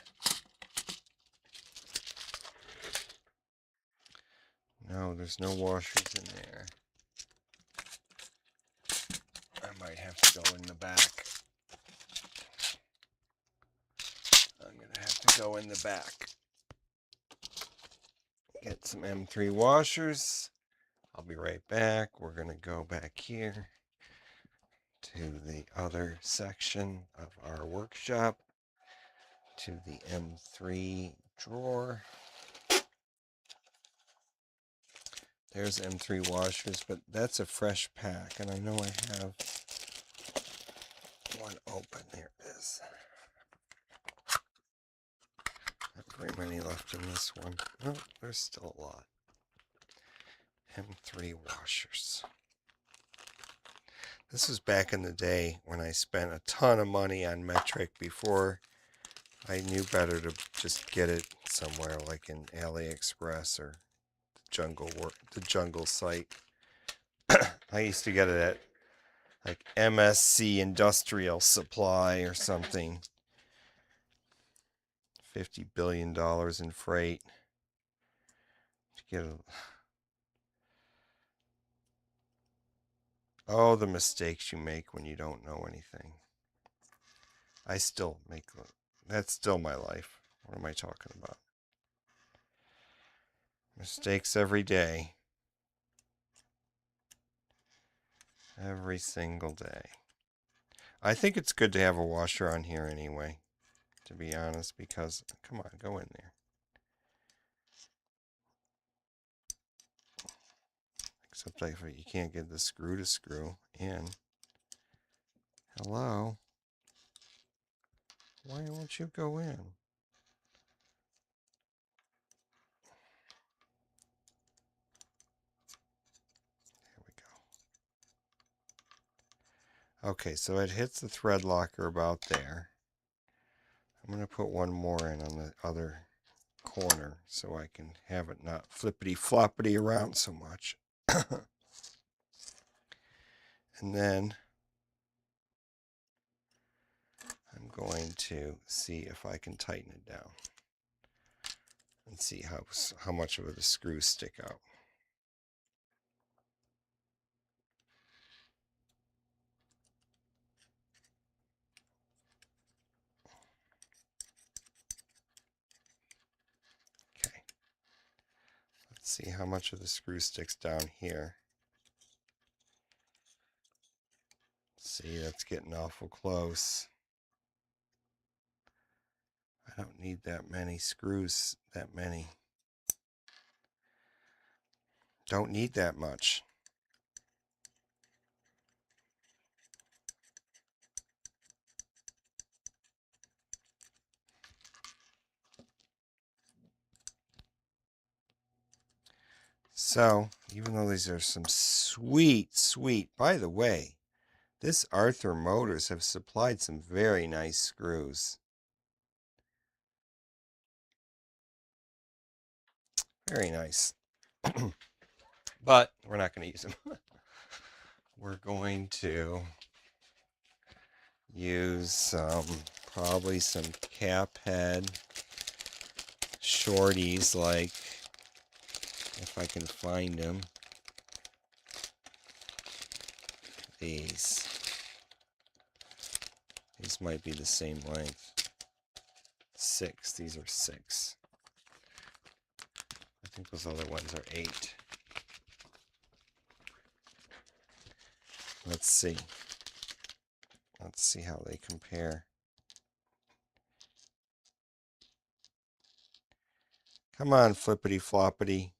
No, there's no washers in there. I might have to go in the back. I'm going to have to go in the back. Get some M3 washers. I'll be right back. We're going to go back here to the other section of our workshop, to the M3 drawer. There's M3 washers, but that's a fresh pack, and I know I have one open. There it is. Not very many left in this one. Oh, there's still a lot. M3 washers. This was back in the day when I spent a ton of money on metric before I knew better to just get it somewhere like in AliExpress or the jungle site. I used to get it at like MSC Industrial Supply or something. $50 billion in freight. To get oh, the mistakes you make when you don't know anything. I still make that's still my life. What am I talking about? Mistakes every day. Every single day. I think it's good to have a washer on here anyway, to be honest, because, come on, go in there. Except like you can't get the screw to screw in. Hello? Why won't you go in? There we go. Okay, so it hits the thread locker about there. I'm going to put one more in on the other corner so I can have it not flippity floppity around so much. And then I'm going to see if I can tighten it down and see how much of the screws stick out. Okay. Let's see how much of the screw sticks down here. See, that's getting awful close. I don't need that many screws, that many. Don't need that much. So, even though these are some sweet, by the way, this Arthur Motors have supplied some very nice screws. Very nice. But we're not going to use them. We're going to use probably some cap head shorties, like, if I can find them. These might be the same length. 6. These are 6. I think those other ones are 8. Let's see. Let's see how they compare. Come on, flippity floppity.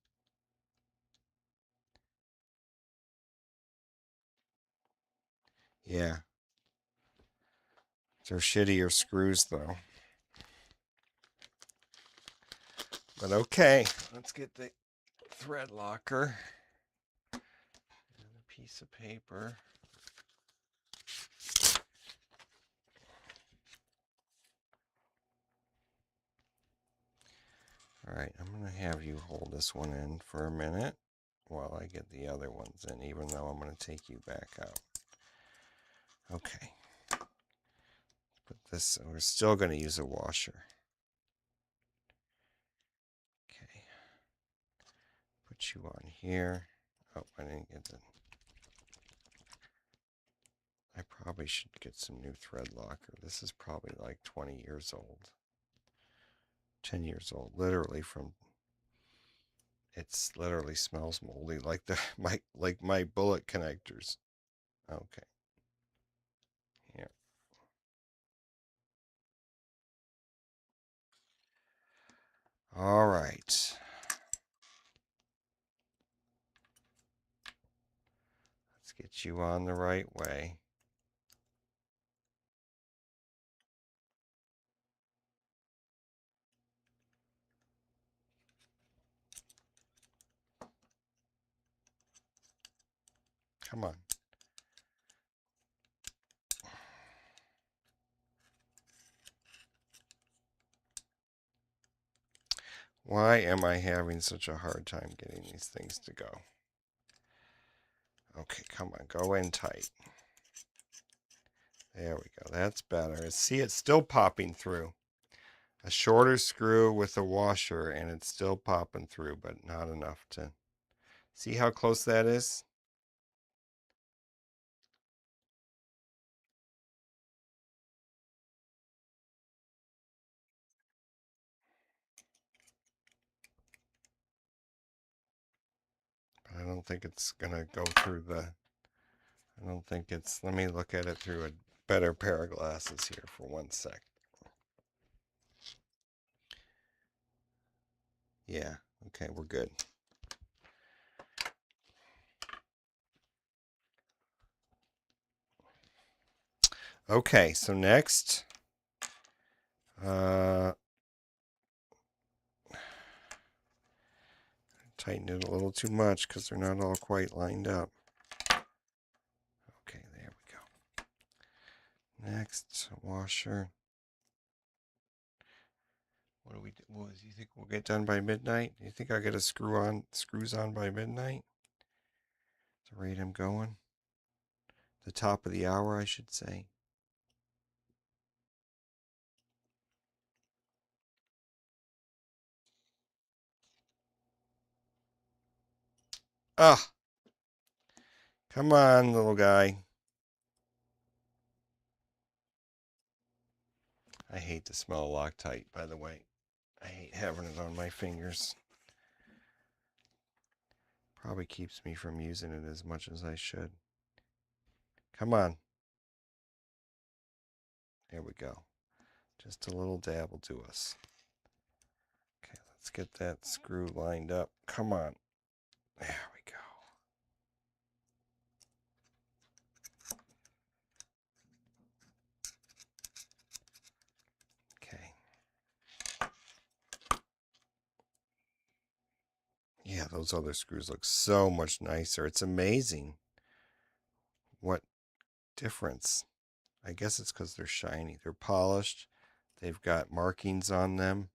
Yeah. They're shittier screws though. But okay, let's get the thread locker and a piece of paper. All right, I'm going to have you hold this one in for a minute while I get the other ones in, even though I'm going to take you back out. Okay. Put this, we're still going to use a washer. Okay. Put you on here. Oh, I didn't get the... I probably should get some new thread locker. This is probably like 20 years old. 10 years old, literally from... It's literally smells moldy, like my bullet connectors. Okay. Here. All right. Let's get you on the right way. Come on. Why am I having such a hard time getting these things to go? Okay, come on, go in tight. There we go. That's better. See, it's still popping through. A shorter screw with a washer, and it's still popping through, but not enough to... See how close that is? But I don't think it's going to go through the... I don't think it's... Let me look at it through a better pair of glasses here for 1 sec. Yeah, okay, we're good. Okay, so next... Tighten it a little too much because they're not all quite lined up. Okay, there we go. Next, washer. What do we do? Well, do you think we'll get done by midnight? Do you think I'll get a screws on by midnight? The rate I'm going. The top of the hour, I should say. Ah! Come on, little guy. I hate the smell of Loctite, by the way. I hate having it on my fingers. Probably keeps me from using it as much as I should. Come on. There we go. Just a little dab will do us. Okay, let's get that screw lined up. Come on. There we go. Okay. Yeah, those other screws look so much nicer. It's amazing what difference. I guess it's because they're shiny. They're polished. They've got markings on them.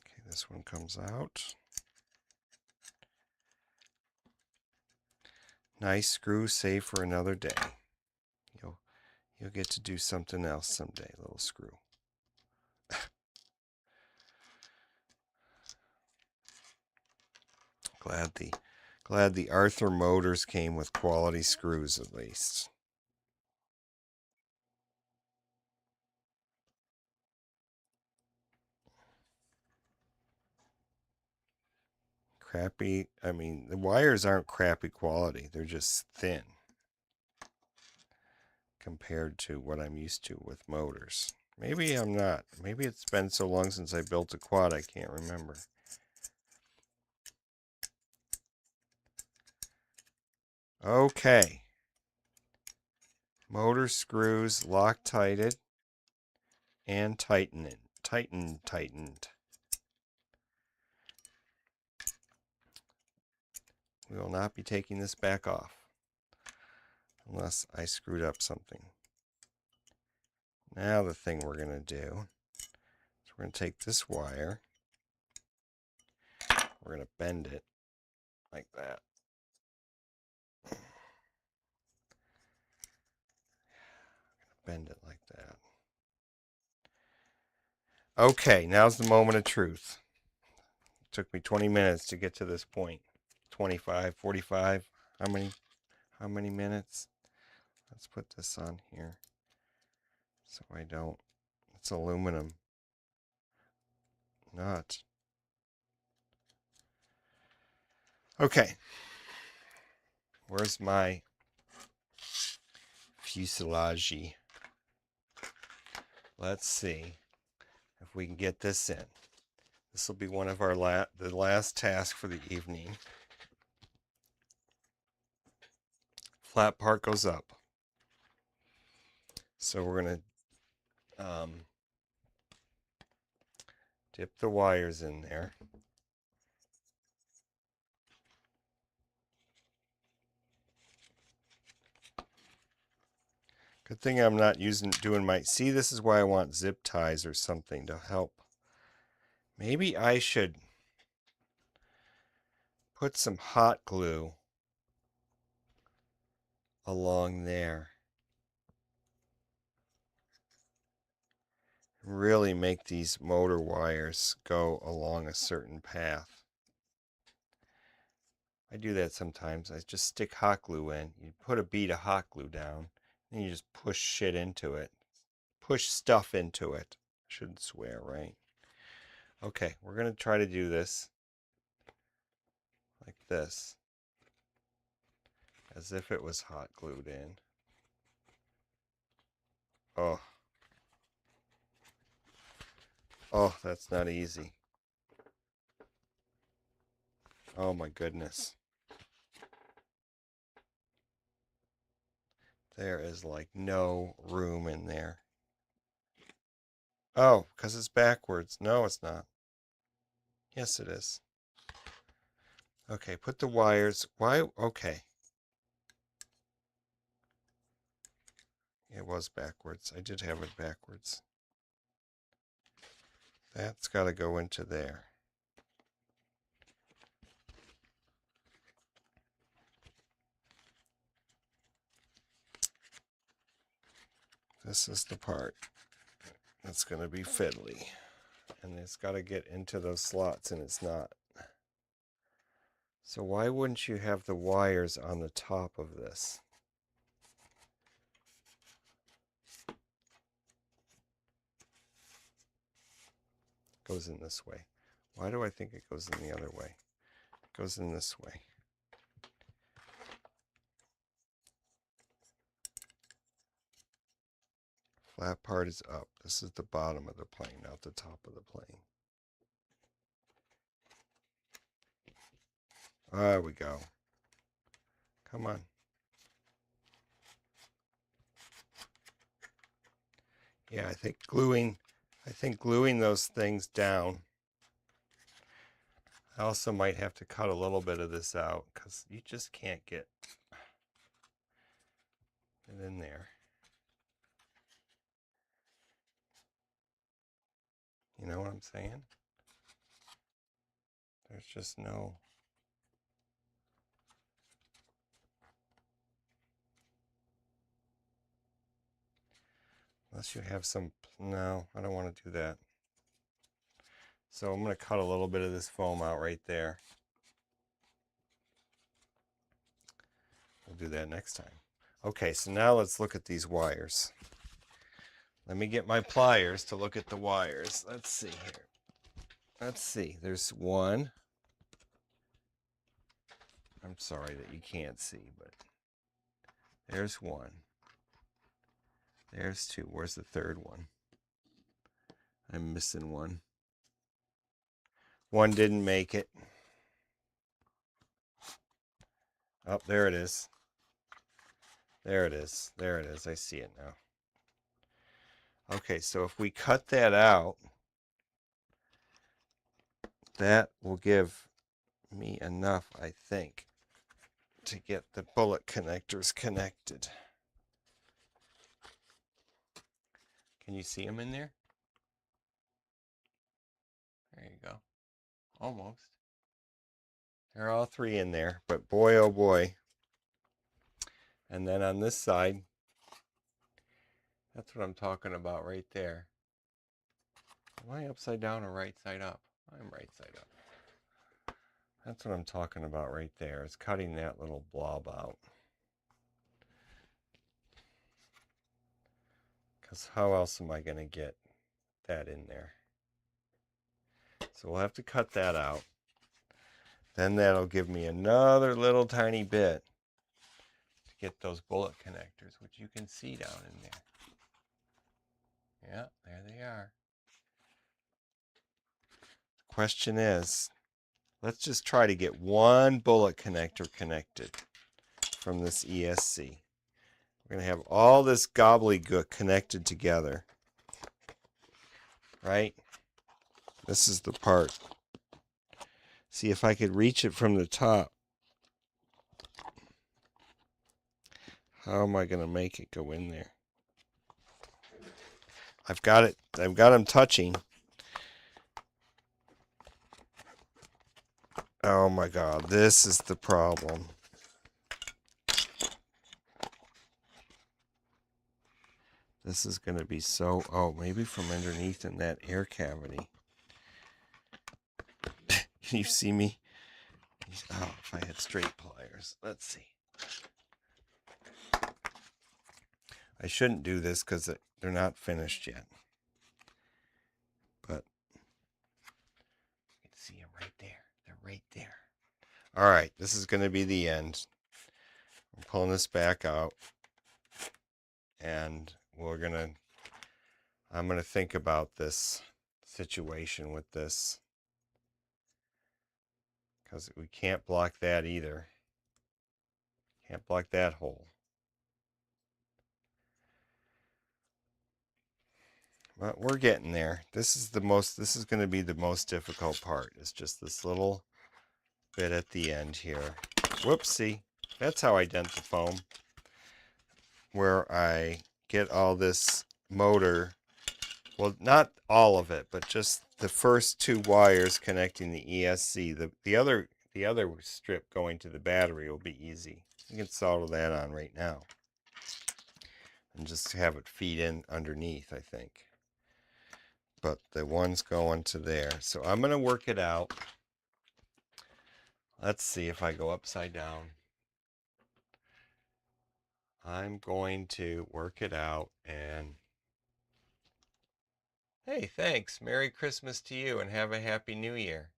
Okay, this one comes out. Nice screw, save for another day. You'll get to do something else someday, little screw. Glad the Arthur motors came with quality screws at least. crappy. I mean, the wires aren't crappy quality. They're just thin compared to what I'm used to with motors. Maybe I'm not. Maybe it's been so long since I built a quad I can't remember. Okay. Motor screws Loctited and tightened. We will not be taking this back off unless I screwed up something. Now the thing we're going to do is we're going to take this wire, we're going to bend it like that. Bend it like that. Okay, now's the moment of truth. It took me 20 minutes to get to this point. 25, 45. How many minutes? Let's put this on here so I don't. It's aluminum. Not. Okay. Where's my fuselage? Let's see if we can get this in. This will be one of our the last task for the evening. Flat part goes up. So we're going to dip the wires in there. Good thing I'm not doing my, see, this is why I want zip ties or something to help. Maybe I should put some hot glue along there. Really make these motor wires go along a certain path. I do that sometimes. I just stick hot glue in. You put a bead of hot glue down, and you just push shit into it. Push stuff into it. Shouldn't swear, right? Okay, we're going to try to do this like this, as if it was hot glued in. Oh. Oh, that's not easy. Oh my goodness. There is like no room in there. Oh, because it's backwards. No, it's not. Yes, it is. Okay, put the wires. Why? Okay. It was backwards. I did have it backwards. That's got to go into there. This is the part that's going to be fiddly. And it's got to get into those slots, and it's not. So why wouldn't you have the wires on the top of this? Goes in this way. Why do I think it goes in the other way? It goes in this way. Flat part is up. This is the bottom of the plane, not the top of the plane. There we go. Come on. Yeah, I think gluing those things down. I also might have to cut a little bit of this out because you just can't get it in there. You know what I'm saying? There's just no. Unless you have some, no, I don't want to do that. So I'm going to cut a little bit of this foam out right there. We'll do that next time. Okay, so now let's look at these wires. Let me get my pliers to look at the wires. Let's see here. Let's see. There's 1, I'm sorry that you can't see, but there's one. There's two. Where's the third one? I'm missing one. One didn't make it. Oh, there it is. There it is. There it is. I see it now. Okay, so if we cut that out, that will give me enough, I think, to get the bullet connectors connected. Can you see them in there? There you go. Almost. They're all three in there, but boy, oh boy. And then on this side, that's what I'm talking about right there. Am I upside down or right side up? I'm right side up. That's what I'm talking about right there. It's cutting that little blob out. Because how else am I going to get that in there? So we'll have to cut that out. Then that'll give me another little tiny bit to get those bullet connectors, which you can see down in there. Yeah, there they are. The question is, let's just try to get one bullet connector connected from this ESC. We're going to have all this gobbledygook connected together, right? This is the part. See if I could reach it from the top. How am I going to make it go in there? I've got it. I've got them touching. Oh my God, this is the problem. This is going to be so, oh, maybe from underneath in that air cavity. Can you see me? Oh, if I had straight pliers. Let's see. I shouldn't do this because they're not finished yet. But you can see them right there. They're right there. All right, this is going to be the end. I'm pulling this back out. And I'm going to think about this situation with this. Because we can't block that either. Can't block that hole. But we're getting there. This is going to be the most difficult part. It's just this little bit at the end here. Whoopsie. That's how I dent the foam. Where I get all this motor. Well, not all of it, but just the first two wires connecting the ESC. The other strip going to the battery will be easy. You can solder that on right now. And just have it feed in underneath, I think. But the one's going to there. So I'm going to work it out. Let's see if I go upside down. I'm going to work it out and... Hey, thanks. Merry Christmas to you and have a Happy New Year.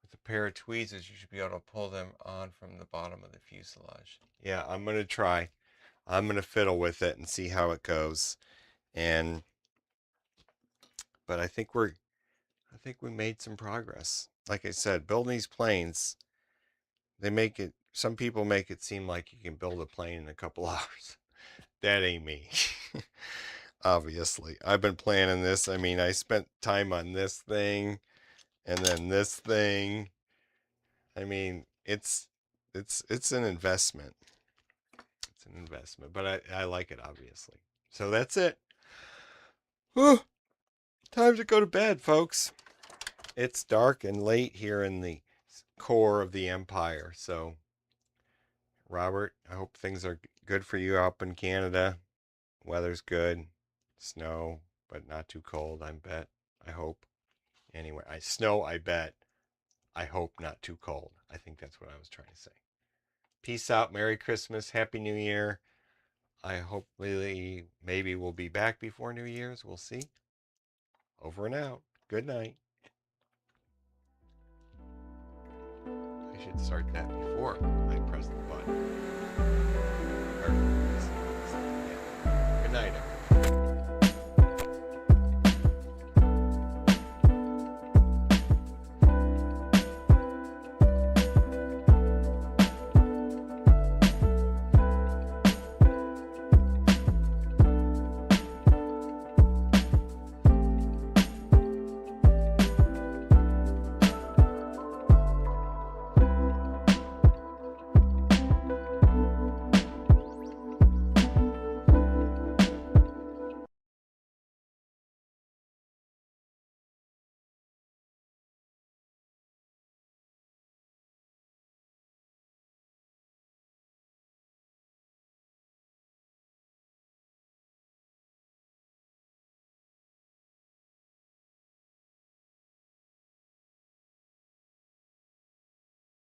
With a pair of tweezers, you should be able to pull them on from the bottom of the fuselage. Yeah, I'm going to try. I'm going to fiddle with it and see how it goes. But I think we made some progress. Like I said, building these planes, some people make it seem like you can build a plane in a couple hours. That ain't me. Obviously. I've been planning this. I mean, I spent time on this thing and then this thing. I mean, it's an investment. It's an investment, but I like it, obviously. So that's it. Whew. Time to go to bed, folks. It's dark and late here in the core of the empire. So, Robert, I hope things are good for you up in Canada. Weather's good. Snow, but not too cold, I bet. I hope. Anyway, I bet. I hope not too cold. I think that's what I was trying to say. Peace out. Merry Christmas. Happy New Year. I hope maybe we'll be back before New Year's. We'll see. Over and out. Good night. I should start that before I press the button.